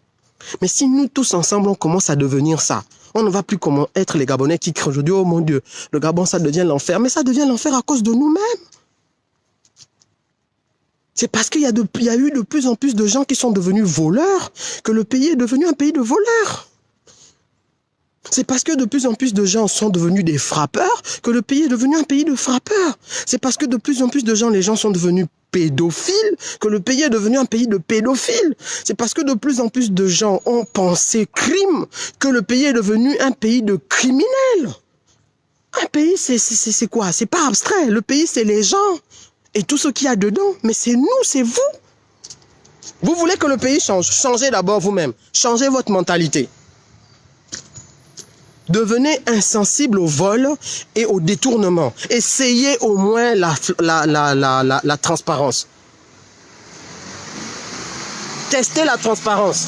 Mais si nous tous ensemble, on commence à devenir ça, on ne va plus comment être les Gabonais qui crient aujourd'hui, oh mon Dieu, le Gabon, ça devient l'enfer. Mais ça devient l'enfer à cause de nous-mêmes. C'est parce qu'il y a eu de plus en plus de gens qui sont devenus voleurs que le pays est devenu un pays de voleurs. C'est parce que de plus en plus de gens sont devenus des frappeurs que le pays est devenu un pays de frappeurs. C'est parce que de plus en plus de gens, les gens sont devenus pédophiles que le pays est devenu un pays de pédophiles. C'est parce que de plus en plus de gens ont pensé crime que le pays est devenu un pays de criminels. Un pays, c'est quoi? C'est pas abstrait. Le pays, c'est les gens et tout ce qu'il y a dedans. Mais c'est nous, c'est vous. Vous voulez que le pays change? Changez d'abord vous-même. Changez votre mentalité. Devenez insensible au vol et au détournement. Essayez au moins la transparence. Testez la transparence.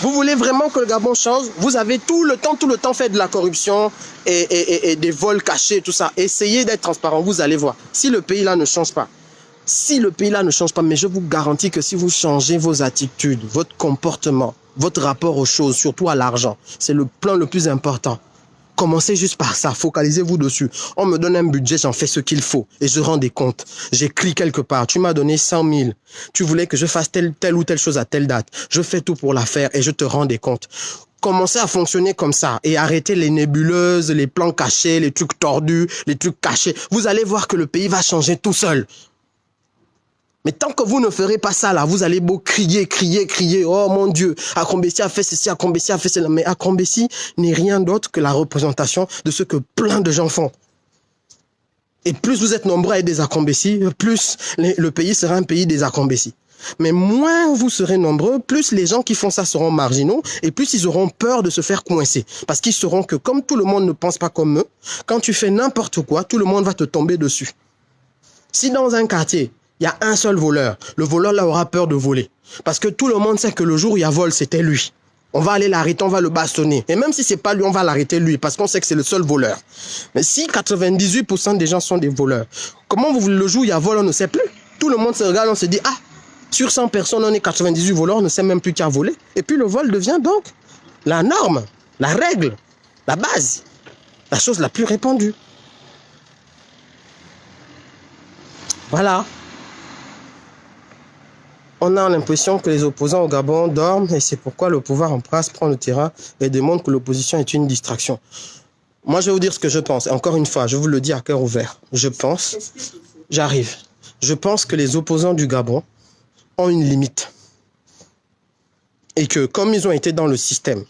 Vous voulez vraiment que le Gabon change? Vous avez tout le temps fait de la corruption et des vols cachés, tout ça. Essayez d'être transparent, vous allez voir. Si le pays là ne change pas, mais je vous garantis que si vous changez vos attitudes, votre comportement, votre rapport aux choses, surtout à l'argent, c'est le plan le plus important. Commencez juste par ça, focalisez-vous dessus. On me donne un budget, j'en fais ce qu'il faut et je rends des comptes. J'écris quelque part, tu m'as donné 100 000. Tu voulais que je fasse telle ou telle chose à telle date. Je fais tout pour la faire et je te rends des comptes. Commencez à fonctionner comme ça et arrêtez les nébuleuses, les plans cachés, les trucs tordus, les trucs cachés. Vous allez voir que le pays va changer tout seul. Mais tant que vous ne ferez pas ça là, vous allez beau crier, oh mon Dieu, Akombessi a fait ceci, Akombessi a fait cela. Mais Akombessi n'est rien d'autre que la représentation de ce que plein de gens font. Et plus vous êtes nombreux à être des Akombessi, plus le pays sera un pays des Akombessi. Mais moins vous serez nombreux, plus les gens qui font ça seront marginaux et plus ils auront peur de se faire coincer. Parce qu'ils sauront que comme tout le monde ne pense pas comme eux, quand tu fais n'importe quoi, tout le monde va te tomber dessus. Si dans un quartier, il y a un seul voleur, le voleur là aura peur de voler. Parce que tout le monde sait que le jour où il y a vol, c'était lui. On va aller l'arrêter, on va le bastonner. Et même si c'est pas lui, on va l'arrêter lui, parce qu'on sait que c'est le seul voleur. Mais si 98% des gens sont des voleurs, comment vous voulez le jour où il y a vol, on ne sait plus. Tout le monde se regarde, on se dit, ah, sur 100 personnes, on est 98 voleurs, on ne sait même plus qui a volé. Et puis le vol devient donc la norme, la règle, la base, la chose la plus répandue. Voilà. On a l'impression que les opposants au Gabon dorment et c'est pourquoi le pouvoir en place prend le terrain et démontre que l'opposition est une distraction. Moi, je vais vous dire ce que je pense. Encore une fois, je vous le dis à cœur ouvert. Je pense, j'arrive. Je pense que les opposants du Gabon ont une limite. Et que comme ils ont été dans le système,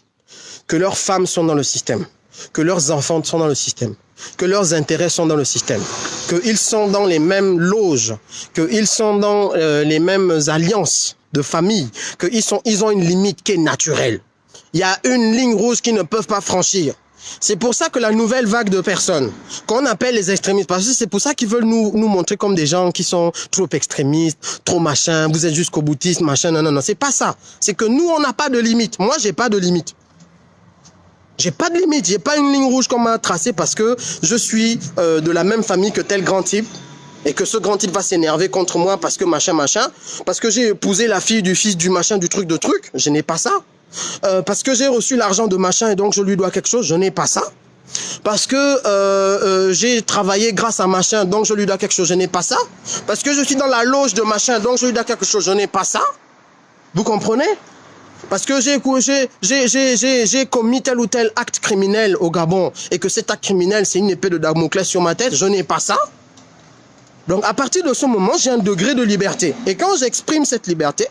que leurs femmes sont dans le système, que leurs enfants sont dans le système, que leurs intérêts sont dans le système, qu'ils sont dans les mêmes loges, qu'ils sont dans les mêmes alliances de famille, ils ont une limite qui est naturelle. Il y a une ligne rouge qu'ils ne peuvent pas franchir. C'est pour ça que la nouvelle vague de personnes qu'on appelle les extrémistes, parce que c'est pour ça qu'ils veulent nous montrer comme des gens qui sont trop extrémistes, trop machin, vous êtes jusqu'au boutiste, machin, non, non, non, c'est pas ça. C'est que nous, on n'a pas de limite. Moi, j'ai pas de limite. J'ai pas de limite, j'ai pas une ligne rouge qu'on m'a tracée parce que je suis de la même famille que tel grand type et que ce grand type va s'énerver contre moi parce que machin, machin, parce que j'ai épousé la fille du fils du machin, du truc, de truc, je n'ai pas ça. Parce que j'ai reçu l'argent de machin et donc je lui dois quelque chose, je n'ai pas ça. Parce que j'ai travaillé grâce à machin, donc je lui dois quelque chose, je n'ai pas ça. Parce que je suis dans la loge de machin, donc je lui dois quelque chose, je n'ai pas ça. Vous comprenez? Parce que j'ai commis tel ou tel acte criminel au Gabon et que cet acte criminel, c'est une épée de Damoclès sur ma tête, je n'ai pas ça. Donc à partir de ce moment, j'ai un degré de liberté. Et quand j'exprime cette liberté,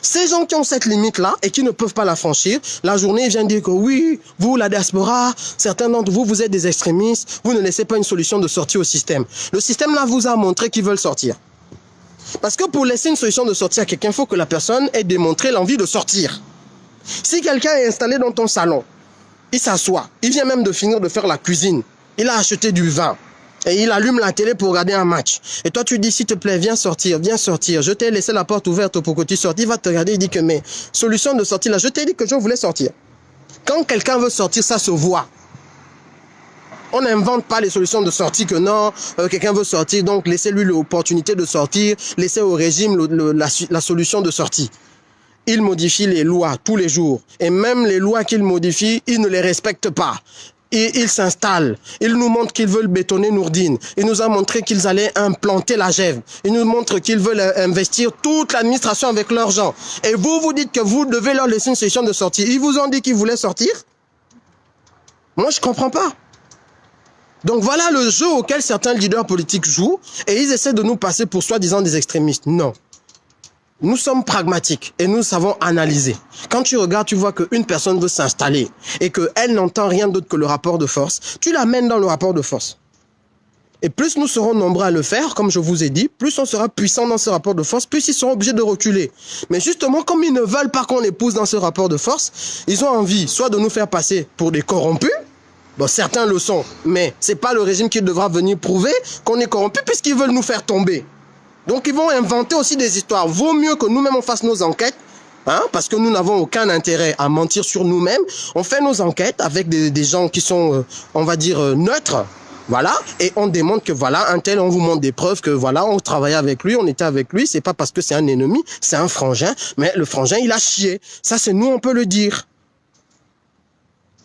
ces gens qui ont cette limite-là et qui ne peuvent pas la franchir, la journée vient dire que oui, vous, la diaspora, certains d'entre vous, vous êtes des extrémistes, vous ne laissez pas une solution de sortie au système. Le système là vous a montré qu'ils veulent sortir. Parce que pour laisser une solution de sortie à quelqu'un, il faut que la personne ait démontré l'envie de sortir. Si quelqu'un est installé dans ton salon, il s'assoit, il vient même de finir de faire la cuisine, il a acheté du vin, et il allume la télé pour regarder un match. Et toi, tu dis, s'il te plaît, viens sortir, je t'ai laissé la porte ouverte pour que tu sortes. Il va te regarder, il dit que, mais, solution de sortie là, je t'ai dit que je voulais sortir. Quand quelqu'un veut sortir, ça se voit. On n'invente pas les solutions de sortie que non, quelqu'un veut sortir, donc laissez-lui l'opportunité de sortir, laissez au régime la solution de sortie. Il modifie les lois tous les jours. Et même les lois qu'il modifie, il ne les respecte pas. Il s'installe. Il nous montre qu'ils veulent bétonner Nourdine. Il nous a montré qu'ils allaient implanter la GEV. Il nous montre qu'ils veulent investir toute l'administration avec leur gens. Et vous, vous dites que vous devez leur laisser une solution de sortie. Ils vous ont dit qu'ils voulaient sortir? Moi, je comprends pas. Donc voilà le jeu auquel certains leaders politiques jouent et ils essaient de nous passer pour soi-disant des extrémistes. Non. Nous sommes pragmatiques et nous savons analyser. Quand tu regardes, tu vois qu'une personne veut s'installer et qu'elle n'entend rien d'autre que le rapport de force, tu l'amènes dans le rapport de force. Et plus nous serons nombreux à le faire, comme je vous ai dit, plus on sera puissant dans ce rapport de force, plus ils seront obligés de reculer. Mais justement, comme ils ne veulent pas qu'on les pousse dans ce rapport de force, ils ont envie soit de nous faire passer pour des corrompus. Bon, certains le sont, mais c'est pas le régime qui devra venir prouver qu'on est corrompu puisqu'ils veulent nous faire tomber. Donc ils vont inventer aussi des histoires. Vaut mieux que nous-mêmes on fasse nos enquêtes, hein, parce que nous n'avons aucun intérêt à mentir sur nous-mêmes. On fait nos enquêtes avec des gens qui sont, on va dire, neutres. Voilà, et on démontre que voilà, un tel, on vous montre des preuves que voilà, on travaillait avec lui, on était avec lui. C'est pas parce que c'est un ennemi, c'est un frangin, mais le frangin, il a chié. Ça, c'est nous, on peut le dire.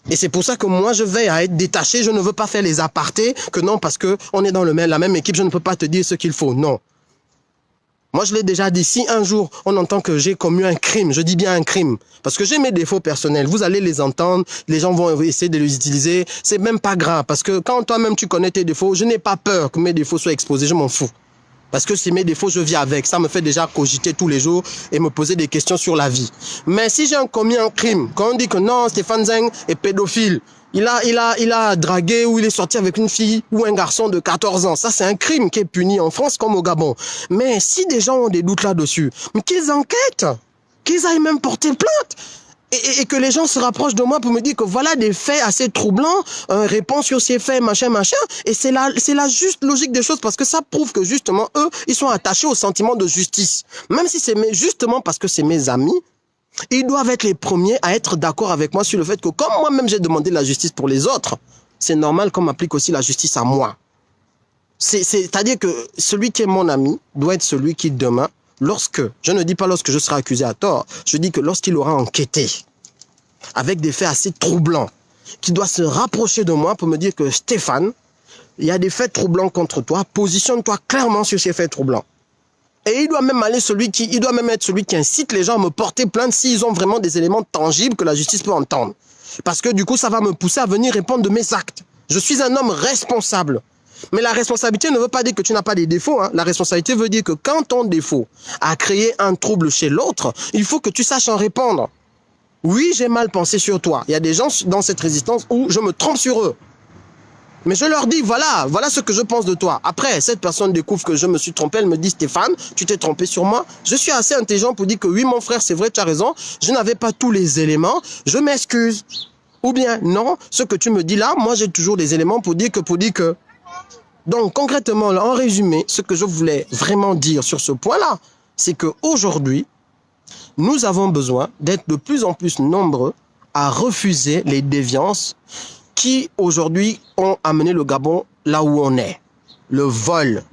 Et c'est pour ça que moi, je veille à être détaché. Je ne veux pas faire les apartés, que non, parce que on est dans la même équipe, je ne peux pas te dire ce qu'il faut. Non. Moi, je l'ai déjà dit, si un jour, on entend que j'ai commis un crime, je dis bien un crime, parce que j'ai mes défauts personnels, vous allez les entendre, les gens vont essayer de les utiliser, c'est même pas grave, parce que quand toi-même tu connais tes défauts, je n'ai pas peur que mes défauts soient exposés, je m'en fous. Parce que c'est mes défauts, je vis avec. Ça me fait déjà cogiter tous les jours et me poser des questions sur la vie. Mais si j'ai commis un crime, quand on dit que non, Stéphane Zeng est pédophile, il a dragué ou il est sorti avec une fille ou un garçon de 14 ans, ça c'est un crime qui est puni en France comme au Gabon. Mais si des gens ont des doutes là-dessus, mais qu'ils enquêtent, qu'ils aillent même porter plainte. Et que les gens se rapprochent de moi pour me dire que voilà des faits assez troublants, réponse sur ces faits, machin, machin. Et c'est la juste logique des choses parce que ça prouve que justement, eux, ils sont attachés au sentiment de justice. Même si c'est justement parce que c'est mes amis, ils doivent être les premiers à être d'accord avec moi sur le fait que comme moi-même j'ai demandé la justice pour les autres, c'est normal qu'on m'applique aussi la justice à moi. C'est-à-dire que celui qui est mon ami doit être celui qui demain, je ne dis pas lorsque je serai accusé à tort, je dis que lorsqu'il aura enquêté avec des faits assez troublants, qu'il doit se rapprocher de moi pour me dire que Stéphane, il y a des faits troublants contre toi, positionne-toi clairement sur ces faits troublants. Et il doit même être celui qui incite les gens à me porter plainte s'ils ont vraiment des éléments tangibles que la justice peut entendre. Parce que du coup, ça va me pousser à venir répondre de mes actes. Je suis un homme responsable. Mais la responsabilité ne veut pas dire que tu n'as pas des défauts. Hein. La responsabilité veut dire que quand ton défaut a créé un trouble chez l'autre, il faut que tu saches en répondre. Oui, j'ai mal pensé sur toi. Il y a des gens dans cette résistance où je me trompe sur eux. Mais je leur dis, voilà ce que je pense de toi. Après, cette personne découvre que je me suis trompé, elle me dit, Stéphane, tu t'es trompé sur moi. Je suis assez intelligent pour dire que oui, mon frère, c'est vrai, tu as raison. Je n'avais pas tous les éléments. Je m'excuse. Ou bien, non, ce que tu me dis là, moi, j'ai toujours des éléments pour dire que. Donc, concrètement, en résumé, ce que je voulais vraiment dire sur ce point-là, c'est qu'aujourd'hui, nous avons besoin d'être de plus en plus nombreux à refuser les déviances qui, aujourd'hui, ont amené le Gabon là où on est. Le vol.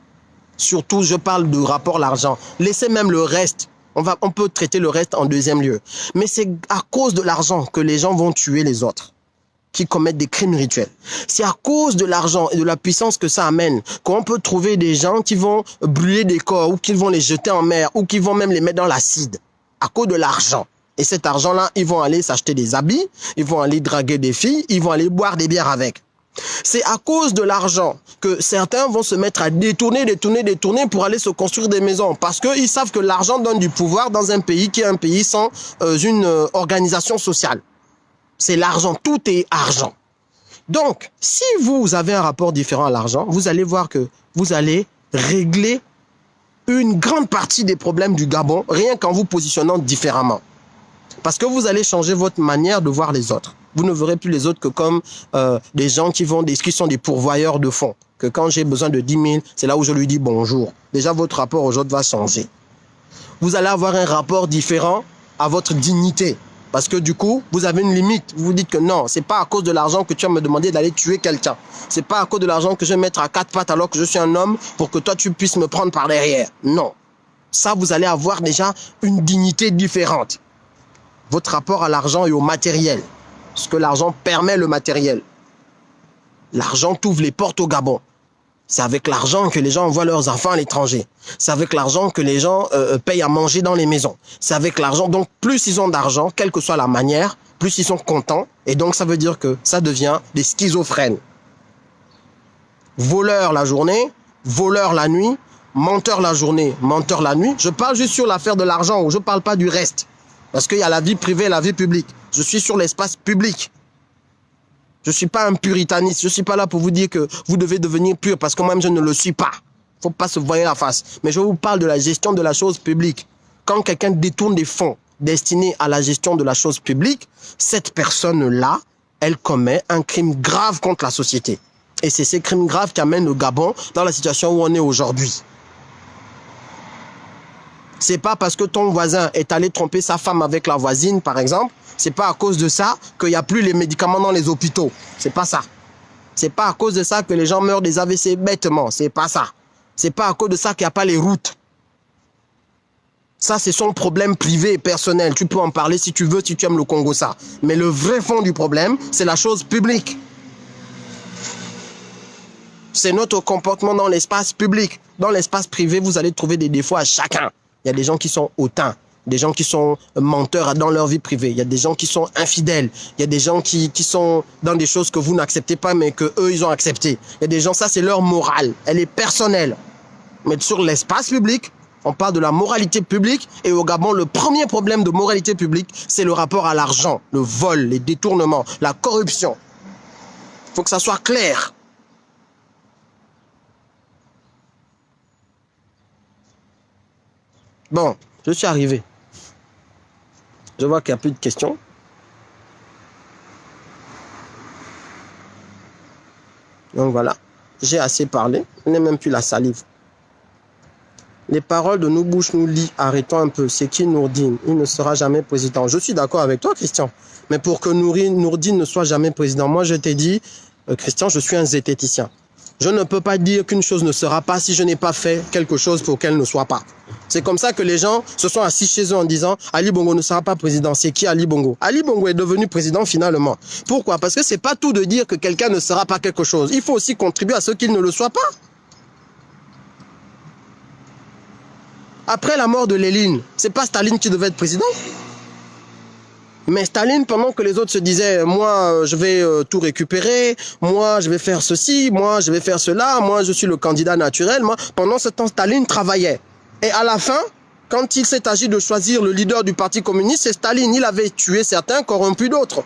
Surtout, je parle de rapport à l'argent. Laissez même le reste. On peut traiter le reste en deuxième lieu. Mais c'est à cause de l'argent que les gens vont tuer les autres, qui commettent des crimes rituels. C'est à cause de l'argent et de la puissance que ça amène qu'on peut trouver des gens qui vont brûler des corps ou qui vont les jeter en mer ou qui vont même les mettre dans l'acide à cause de l'argent. Et cet argent-là, ils vont aller s'acheter des habits, ils vont aller draguer des filles, ils vont aller boire des bières avec. C'est à cause de l'argent que certains vont se mettre à détourner pour aller se construire des maisons. Parce qu'ils savent que l'argent donne du pouvoir dans un pays qui est un pays sans une organisation sociale. C'est l'argent, tout est argent. Donc, si vous avez un rapport différent à l'argent, vous allez voir que vous allez régler une grande partie des problèmes du Gabon, rien qu'en vous positionnant différemment. Parce que vous allez changer votre manière de voir les autres. Vous ne verrez plus les autres que comme des gens qui sont des pourvoyeurs de fonds. Que quand j'ai besoin de 10 000, c'est là où je lui dis bonjour. Déjà, votre rapport aux autres va changer. Vous allez avoir un rapport différent à votre dignité. Parce que du coup, vous avez une limite. Vous vous dites que non, c'est pas à cause de l'argent que tu vas me demander d'aller tuer quelqu'un. C'est pas à cause de l'argent que je vais mettre à 4 pattes alors que je suis un homme pour que toi tu puisses me prendre par derrière. Non. Ça, vous allez avoir déjà une dignité différente. Votre rapport à l'argent et au matériel. Parce que l'argent permet le matériel. L'argent t'ouvre les portes au Gabon. C'est avec l'argent que les gens envoient leurs enfants à l'étranger. C'est avec l'argent que les gens payent à manger dans les maisons. C'est avec l'argent. Donc, plus ils ont d'argent, quelle que soit la manière, plus ils sont contents. Et donc, ça veut dire que ça devient des schizophrènes. Voleurs la journée, voleurs la nuit, menteurs la journée, menteurs la nuit. Je parle juste sur l'affaire de l'argent, je ne parle pas du reste. Parce qu'il y a la vie privée et la vie publique. Je suis sur l'espace public. Je ne suis pas un puritaniste. Je ne suis pas là pour vous dire que vous devez devenir pur parce que moi-même, je ne le suis pas. Il ne faut pas se voiler la face. Mais je vous parle de la gestion de la chose publique. Quand quelqu'un détourne des fonds destinés à la gestion de la chose publique, cette personne-là, elle commet un crime grave contre la société. Et c'est ces crimes graves qui amènent le Gabon dans la situation où on est aujourd'hui. C'est pas parce que ton voisin est allé tromper sa femme avec la voisine, par exemple, c'est pas à cause de ça qu'il n'y a plus les médicaments dans les hôpitaux. C'est pas ça. C'est pas à cause de ça que les gens meurent des AVC bêtement. C'est pas ça. C'est pas à cause de ça qu'il n'y a pas les routes. Ça, c'est son problème privé et personnel. Tu peux en parler si tu veux, si tu aimes le Congo, ça. Mais le vrai fond du problème, c'est la chose publique. C'est notre comportement dans l'espace public. Dans l'espace privé, vous allez trouver des défauts à chacun. Il y a des gens qui sont hautains, des gens qui sont menteurs dans leur vie privée. Il y a des gens qui sont infidèles. Il y a des gens qui sont dans des choses que vous n'acceptez pas, mais que eux ils ont accepté. Il y a des gens, ça c'est leur morale. Elle est personnelle. Mais sur l'espace public, on parle de la moralité publique. Et au Gabon, le premier problème de moralité publique, c'est le rapport à l'argent, le vol, les détournements, la corruption. Il faut que ça soit clair. Bon, je suis arrivé. Je vois qu'il n'y a plus de questions. Donc voilà, j'ai assez parlé. Je n'ai même plus la salive. Les paroles de nos bouches nous lient. Arrêtons un peu. C'est qui Nourdine? Il ne sera jamais président. Je suis d'accord avec toi, Christian. Mais pour que Nourdine ne soit jamais président, moi je t'ai dit, Christian, je suis un zététicien. Je ne peux pas dire qu'une chose ne sera pas si je n'ai pas fait quelque chose pour qu'elle ne soit pas. C'est comme ça que les gens se sont assis chez eux en disant Ali Bongo ne sera pas président. C'est qui Ali Bongo? Ali Bongo est devenu président finalement. Pourquoi? Parce que c'est pas tout de dire que quelqu'un ne sera pas quelque chose. Il faut aussi contribuer à ce qu'il ne le soit pas. Après la mort de Lénine, c'est pas Staline qui devait être président? Mais Staline, pendant que les autres se disaient, moi, je vais tout récupérer, moi, je vais faire ceci, moi, je vais faire cela, moi, je suis le candidat naturel, moi, pendant ce temps, Staline travaillait. Et à la fin, quand il s'est agi de choisir le leader du Parti communiste, c'est Staline. Il avait tué certains, corrompu d'autres.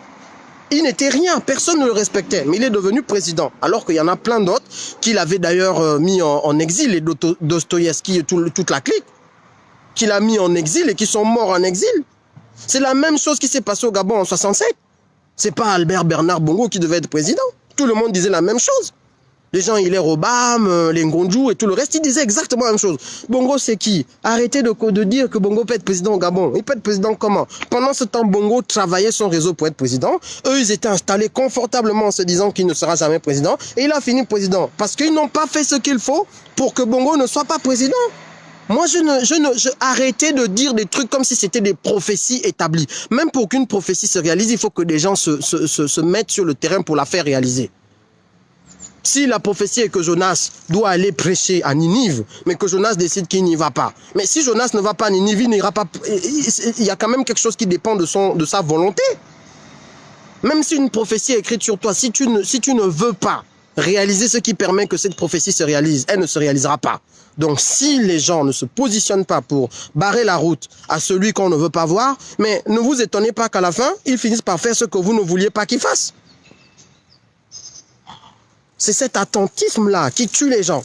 Il n'était rien, personne ne le respectait, mais il est devenu président. Alors qu'il y en a plein d'autres qu'il avait d'ailleurs mis en exil, les Dostoïevski et toute la clique, qu'il a mis en exil et qui sont morts en exil. C'est la même chose qui s'est passée au Gabon en 67. C'est pas Albert Bernard Bongo qui devait être président. Tout le monde disait la même chose. Les gens, il est Obama, les Ngonjou et tout le reste, ils disaient exactement la même chose. Bongo, c'est qui? Arrêtez de dire que Bongo peut être président au Gabon. Il peut être président comment? Pendant ce temps, Bongo travaillait son réseau pour être président. Eux, ils étaient installés confortablement en se disant qu'il ne sera jamais président. Et il a fini président. Parce qu'ils n'ont pas fait ce qu'il faut pour que Bongo ne soit pas président. Moi, arrêtez de dire des trucs comme si c'était des prophéties établies. Même pour qu'une prophétie se réalise, il faut que des gens se mettent sur le terrain pour la faire réaliser. Si la prophétie est que Jonas doit aller prêcher à Ninive, mais que Jonas décide qu'il n'y va pas. Mais si Jonas ne va pas à Ninive, il n'ira pas. Il y a quand même quelque chose qui dépend de sa volonté. Même si une prophétie est écrite sur toi, si tu ne veux pas réaliser ce qui permet que cette prophétie se réalise, elle ne se réalisera pas. Donc si les gens ne se positionnent pas pour barrer la route à celui qu'on ne veut pas voir, mais ne vous étonnez pas qu'à la fin, ils finissent par faire ce que vous ne vouliez pas qu'ils fassent. C'est cet attentisme-là qui tue les gens.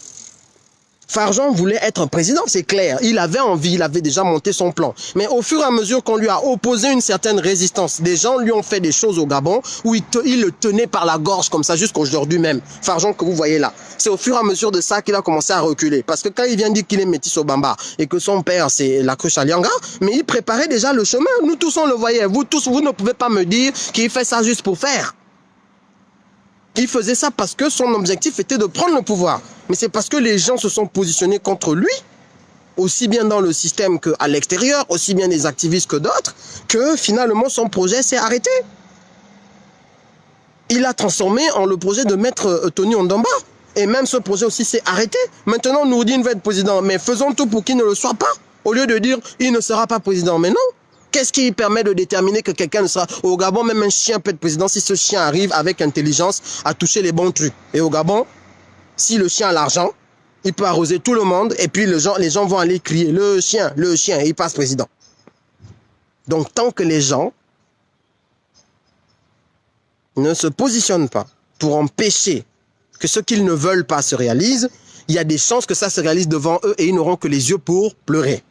Farjean voulait être président, c'est clair. Il avait envie, il avait déjà monté son plan. Mais au fur et à mesure qu'on lui a opposé une certaine résistance, des gens lui ont fait des choses au Gabon où il le tenait par la gorge comme ça jusqu'aujourd'hui même. Farjean que vous voyez là. C'est au fur et à mesure de ça qu'il a commencé à reculer. Parce que quand il vient dire qu'il est métis au Bamba et que son père c'est la cruche à Lianga, mais il préparait déjà le chemin. Nous tous on le voyait. Vous tous, vous ne pouvez pas me dire qu'il fait ça juste pour faire. Il faisait ça parce que son objectif était de prendre le pouvoir. Mais c'est parce que les gens se sont positionnés contre lui, aussi bien dans le système qu'à l'extérieur, aussi bien des activistes que d'autres, que finalement son projet s'est arrêté. Il a transformé en le projet de maître Tony Ondamba. Et même ce projet aussi s'est arrêté. Maintenant, Nourdine va être président. Mais faisons tout pour qu'il ne le soit pas. Au lieu de dire, il ne sera pas président. Mais non. Qu'est-ce qui permet de déterminer que quelqu'un ne sera... Au Gabon, même un chien peut être président si ce chien arrive avec intelligence à toucher les bons trucs. Et au Gabon, si le chien a l'argent, il peut arroser tout le monde et puis les gens vont aller crier le chien, et il passe président. Donc tant que les gens ne se positionnent pas pour empêcher que ce qu'ils ne veulent pas se réalise, il y a des chances que ça se réalise devant eux et ils n'auront que les yeux pour pleurer.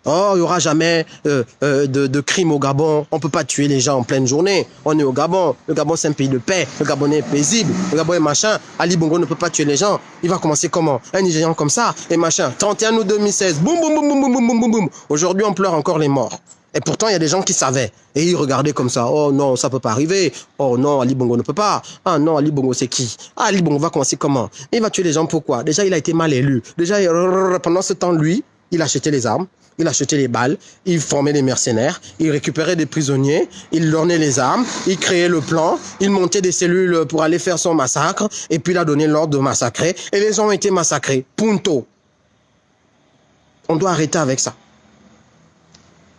Oh, il n'y aura jamais de crime au Gabon. On ne peut pas tuer les gens en pleine journée. On est au Gabon. Le Gabon, c'est un pays de paix. Le Gabonais est paisible. Le Gabon est machin. Ali Bongo ne peut pas tuer les gens. Il va commencer comment? Un Nigérian comme ça et machin. 31 août 2016. Boum, boum, boum, boum, boum, boum, boum, boum. Aujourd'hui, on pleure encore les morts. Et pourtant, il y a des gens qui savaient. Et ils regardaient comme ça. Oh non, ça ne peut pas arriver. Oh non, Ali Bongo ne peut pas. Ah non, Ali Bongo, c'est qui? Ah, Ali Bongo va commencer comment? Il va tuer les gens pourquoi? Déjà, il a été mal élu. Déjà, pendant ce temps, lui, il achetait les armes. Il achetait les balles, il formait des mercenaires, il récupérait des prisonniers, il donnait les armes, il créait le plan, il montait des cellules pour aller faire son massacre, et puis il a donné l'ordre de massacrer, et les gens ont été massacrés. Punto. On doit arrêter avec ça.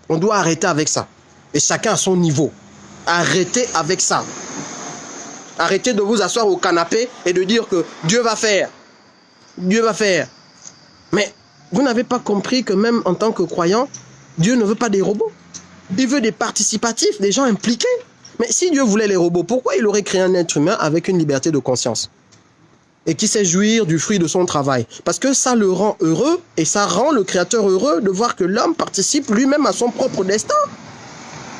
On doit arrêter avec ça. Et chacun à son niveau. Arrêtez avec ça. Arrêtez de vous asseoir au canapé et de dire que Dieu va faire. Dieu va faire. Mais vous n'avez pas compris que même en tant que croyant, Dieu ne veut pas des robots. Il veut des participatifs, des gens impliqués. Mais si Dieu voulait les robots, pourquoi il aurait créé un être humain avec une liberté de conscience et qui sait jouir du fruit de son travail? Parce que ça le rend heureux et ça rend le Créateur heureux de voir que l'homme participe lui-même à son propre destin.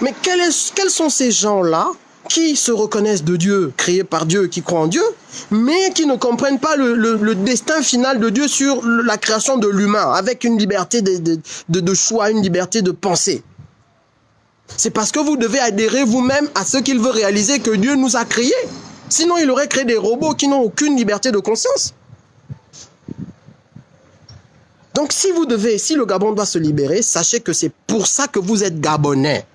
Mais quels sont ces gens-là qui se reconnaissent de Dieu, créés par Dieu, qui croient en Dieu, mais qui ne comprennent pas le destin final de Dieu sur la création de l'humain, avec une liberté de choix, une liberté de pensée. C'est parce que vous devez adhérer vous-même à ce qu'il veut réaliser que Dieu nous a créés. Sinon, il aurait créé des robots qui n'ont aucune liberté de conscience. Donc, si le Gabon doit se libérer, sachez que c'est pour ça que vous êtes Gabonais.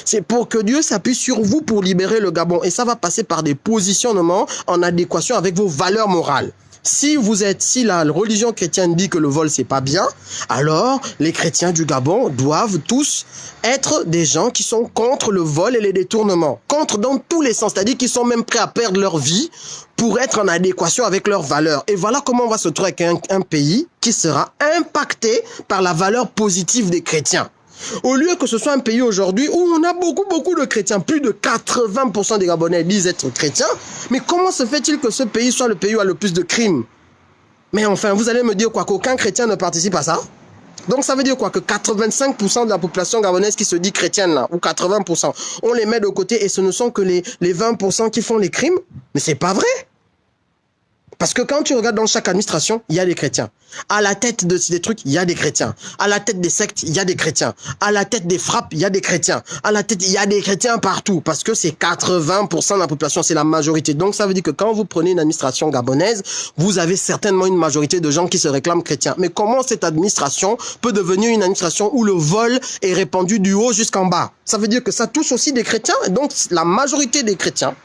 C'est pour que Dieu s'appuie sur vous pour libérer le Gabon. Et ça va passer par des positionnements en adéquation avec vos valeurs morales. Si la religion chrétienne dit que le vol c'est pas bien, alors les chrétiens du Gabon doivent tous être des gens qui sont contre le vol et les détournements. Contre dans tous les sens, c'est-à-dire qu'ils sont même prêts à perdre leur vie pour être en adéquation avec leurs valeurs. Et voilà comment on va se trouver avec un pays qui sera impacté par la valeur positive des chrétiens. Au lieu que ce soit un pays aujourd'hui où on a beaucoup de chrétiens, plus de 80% des Gabonais disent être chrétiens, mais comment se fait-il que ce pays soit le pays où il y a le plus de crimes? Mais enfin, vous allez me dire quoi, qu'aucun chrétien ne participe à ça? Donc ça veut dire quoi, que 85% de la population gabonaise qui se dit chrétienne là, ou 80%, on les met de côté et ce ne sont que les 20% qui font les crimes? Mais c'est pas vrai! Parce que quand tu regardes dans chaque administration, il y a des chrétiens. À la tête de ces trucs, il y a des chrétiens. À la tête des sectes, il y a des chrétiens. À la tête des frappes, il y a des chrétiens. À la tête, il y a des chrétiens partout. Parce que c'est 80% de la population, c'est la majorité. Donc ça veut dire que quand vous prenez une administration gabonaise, vous avez certainement une majorité de gens qui se réclament chrétiens. Mais comment cette administration peut devenir une administration où le vol est répandu du haut jusqu'en bas? Ça veut dire que ça touche aussi des chrétiens. Et donc la majorité des chrétiens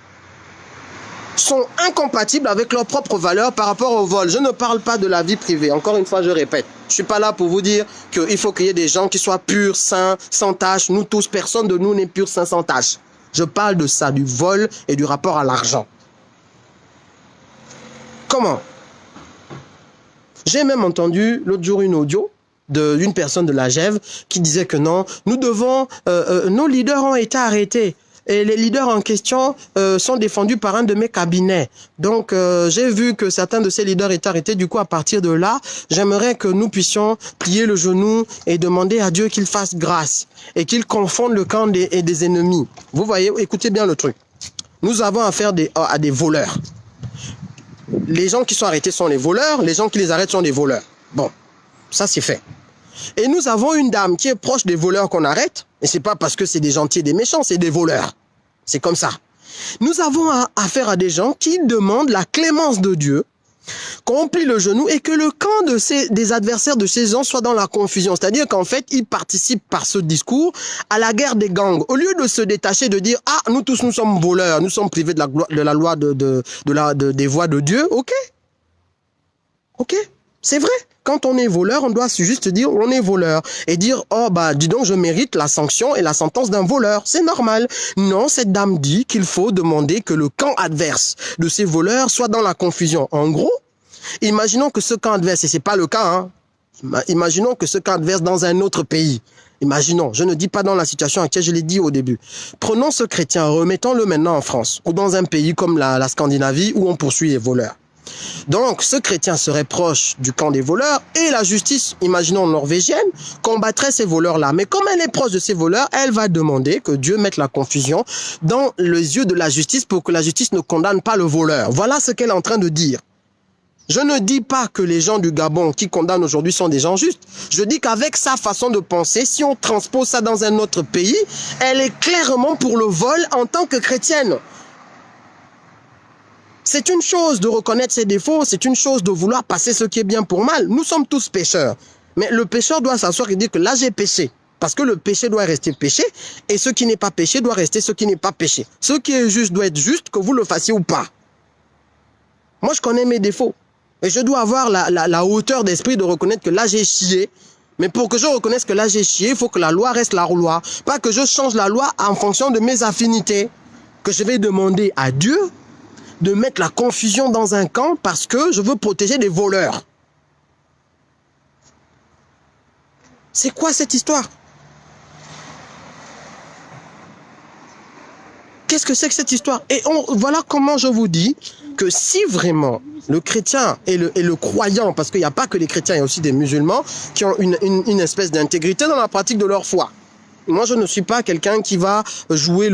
sont incompatibles avec leurs propres valeurs par rapport au vol. Je ne parle pas de la vie privée. Encore une fois, je répète. Je ne suis pas là pour vous dire qu'il faut qu'il y ait des gens qui soient purs, sains, sans tâche. Nous tous, personne de nous n'est pur, sain, sans tâche. Je parle de ça, du vol et du rapport à l'argent. Comment? J'ai même entendu l'autre jour une audio d'une personne de la GEV qui disait que non, nous devons, nos leaders ont été arrêtés. Et les leaders en question sont défendus par un de mes cabinets. Donc, j'ai vu que certains de ces leaders étaient arrêtés. Du coup, à partir de là, j'aimerais que nous puissions plier le genou et demander à Dieu qu'il fasse grâce et qu'il confonde le camp des ennemis. Vous voyez, écoutez bien le truc. Nous avons affaire à des voleurs. Les gens qui sont arrêtés sont les voleurs. Les gens qui les arrêtent sont des voleurs. Bon, ça c'est fait. Et nous avons une dame qui est proche des voleurs qu'on arrête. Et c'est pas parce que c'est des gentils et des méchants, c'est des voleurs. C'est comme ça. Nous avons affaire à des gens qui demandent la clémence de Dieu, qu'on plie le genou et que le camp des adversaires de ces gens soit dans la confusion. C'est-à-dire qu'en fait, ils participent par ce discours à la guerre des gangs. Au lieu de se détacher, de dire « Ah, nous tous, nous sommes voleurs, nous sommes privés de la loi des voies de Dieu. » Ok. Ok. C'est vrai. Quand on est voleur, on doit juste dire on est voleur et dire oh bah dis donc je mérite la sanction et la sentence d'un voleur, c'est normal. Non, cette dame dit qu'il faut demander que le camp adverse de ces voleurs soit dans la confusion. En gros, imaginons que ce camp adverse, et c'est pas le cas, hein, imaginons que ce camp adverse dans un autre pays. Imaginons, je ne dis pas dans la situation actuelle, je l'ai dit au début. Prenons ce chrétien, remettons-le maintenant en France ou dans un pays comme la Scandinavie où on poursuit les voleurs. Donc, ce chrétien serait proche du camp des voleurs et la justice, imaginons norvégienne, combattrait ces voleurs-là. Mais comme elle est proche de ces voleurs, elle va demander que Dieu mette la confusion dans les yeux de la justice pour que la justice ne condamne pas le voleur. Voilà ce qu'elle est en train de dire. Je ne dis pas que les gens du Gabon qui condamnent aujourd'hui sont des gens justes. Je dis qu'avec sa façon de penser, si on transpose ça dans un autre pays, elle est clairement pour le vol en tant que chrétienne. C'est une chose de reconnaître ses défauts, c'est une chose de vouloir passer ce qui est bien pour mal. Nous sommes tous pécheurs. Mais le pécheur doit s'asseoir et dire que là j'ai péché. Parce que le péché doit rester péché et ce qui n'est pas péché doit rester ce qui n'est pas péché. Ce qui est juste doit être juste, que vous le fassiez ou pas. Moi je connais mes défauts. Et je dois avoir la hauteur d'esprit de reconnaître que là j'ai chié. Mais pour que je reconnaisse que là j'ai chié, il faut que la loi reste la loi. Pas que je change la loi en fonction de mes affinités. Que je vais demander à Dieu de mettre la confusion dans un camp parce que je veux protéger des voleurs. C'est quoi cette histoire? Qu'est-ce que c'est que cette histoire? Et voilà comment je vous dis que si vraiment le chrétien et le croyant, parce qu'il n'y a pas que les chrétiens, il y a aussi des musulmans qui ont une espèce d'intégrité dans la pratique de leur foi. Moi, je ne suis pas quelqu'un qui va jouer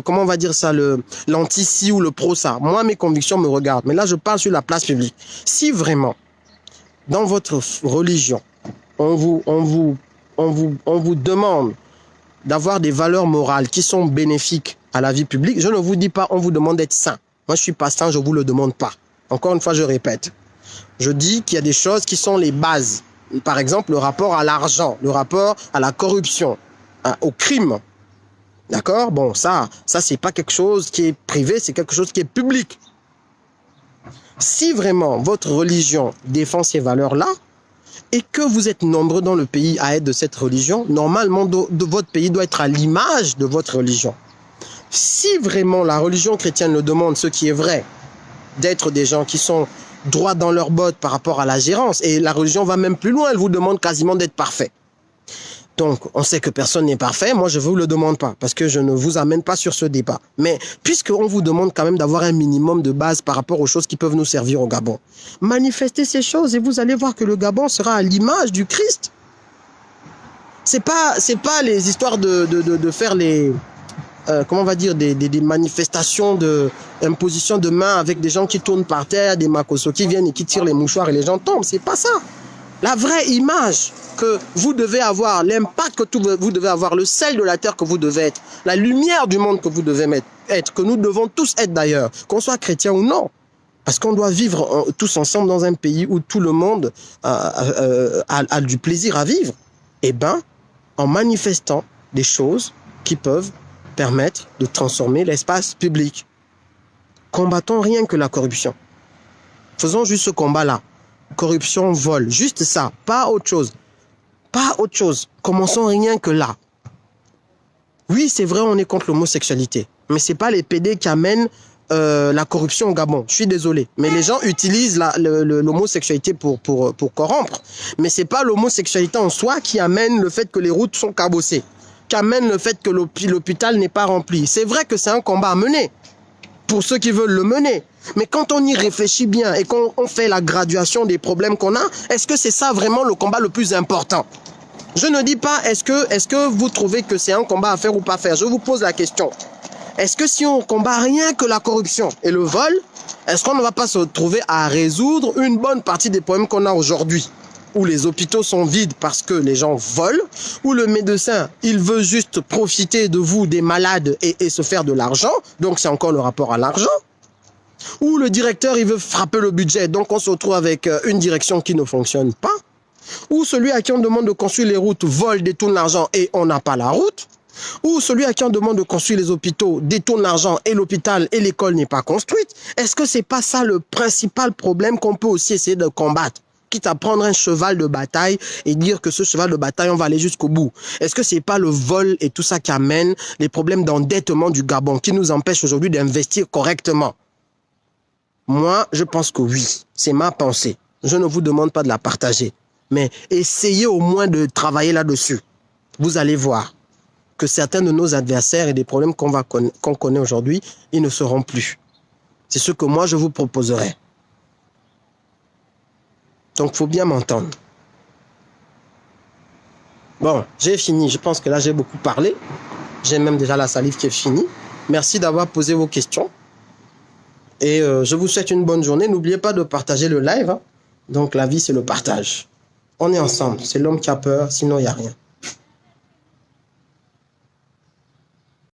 comment on va dire ça, l'anti-ci ou le pro-ça. Moi, mes convictions me regardent. Mais là, je parle sur la place publique. Si vraiment, dans votre religion, on vous demande d'avoir des valeurs morales qui sont bénéfiques à la vie publique, je ne vous dis pas, on vous demande d'être saint. Moi, je suis pas saint, je vous le demande pas. Encore une fois, je répète. Je dis qu'il y a des choses qui sont les bases. Par exemple, le rapport à l'argent, le rapport à la corruption, au crime. D'accord? Bon, ça c'est pas quelque chose qui est privé, c'est quelque chose qui est public. Si vraiment votre religion défend ces valeurs-là, et que vous êtes nombreux dans le pays à être de cette religion, normalement, votre pays doit être à l'image de votre religion. Si vraiment la religion chrétienne le demande, ce qui est vrai, d'être des gens qui sont droits dans leurs bottes par rapport à la gérance, et la religion va même plus loin, elle vous demande quasiment d'être parfait. Donc, on sait que personne n'est parfait. Moi, je ne vous le demande pas parce que je ne vous amène pas sur ce débat. Mais puisqu'on vous demande quand même d'avoir un minimum de base par rapport aux choses qui peuvent nous servir au Gabon, manifestez ces choses et vous allez voir que le Gabon sera à l'image du Christ. C'est pas les histoires de faire les... comment on va dire, des manifestations d'imposition de main avec des gens qui tournent par terre, des makosos qui viennent et qui tirent les mouchoirs et les gens tombent. C'est pas ça. La vraie image que vous devez avoir, l'impact que vous devez avoir, le sel de la terre que vous devez être, la lumière du monde que vous devez être, que nous devons tous être d'ailleurs, qu'on soit chrétien ou non. Parce qu'on doit vivre tous ensemble dans un pays où tout le monde a du plaisir à vivre. Eh bien, en manifestant des choses qui peuvent permettre de transformer l'espace public. Combattons rien que la corruption. Faisons juste ce combat-là. Corruption, vol, juste ça, pas autre chose. Pas autre chose. Commençons rien que là. Oui, c'est vrai, on est contre l'homosexualité. Mais ce n'est pas les PD qui amènent la corruption au Gabon. Je suis désolé. Mais les gens utilisent l'homosexualité pour corrompre. Mais ce n'est pas l'homosexualité en soi qui amène le fait que les routes sont cabossées. Qui amène le fait que l'hôpital n'est pas rempli. C'est vrai que c'est un combat à mener. Pour ceux qui veulent le mener. Mais quand on y réfléchit bien et qu'on fait la graduation des problèmes qu'on a, est-ce que c'est ça vraiment le combat le plus important? Je ne dis pas est-ce que vous trouvez que c'est un combat à faire ou pas faire. Je vous pose la question. Est-ce que si on combat rien que la corruption et le vol, est-ce qu'on ne va pas se trouver à résoudre une bonne partie des problèmes qu'on a aujourd'hui? Où les hôpitaux sont vides parce que les gens volent, où le médecin, il veut juste profiter de vous, des malades, et se faire de l'argent, donc c'est encore le rapport à l'argent, où le directeur, il veut frapper le budget, donc on se retrouve avec une direction qui ne fonctionne pas, ou celui à qui on demande de construire les routes vole, détourne l'argent et on n'a pas la route, ou celui à qui on demande de construire les hôpitaux détourne l'argent et l'hôpital et l'école n'est pas construite. Est-ce que c'est pas ça le principal problème qu'on peut aussi essayer de combattre? Quitte à prendre un cheval de bataille et dire que ce cheval de bataille, on va aller jusqu'au bout. Est-ce que c'est pas le vol et tout ça qui amène les problèmes d'endettement du Gabon, qui nous empêche aujourd'hui d'investir correctement? Moi, je pense que oui, c'est ma pensée. Je ne vous demande pas de la partager, mais essayez au moins de travailler là-dessus. Vous allez voir que certains de nos adversaires et des problèmes qu'on connaît aujourd'hui, ils ne seront plus. C'est ce que moi, je vous proposerai. Donc, il faut bien m'entendre. Bon, j'ai fini. Je pense que là, j'ai beaucoup parlé. J'ai même déjà la salive qui est finie. Merci d'avoir posé vos questions. Et je vous souhaite une bonne journée. N'oubliez pas de partager le live. Hein. Donc, la vie, c'est le partage. On est ensemble. C'est l'homme qui a peur, sinon il n'y a rien.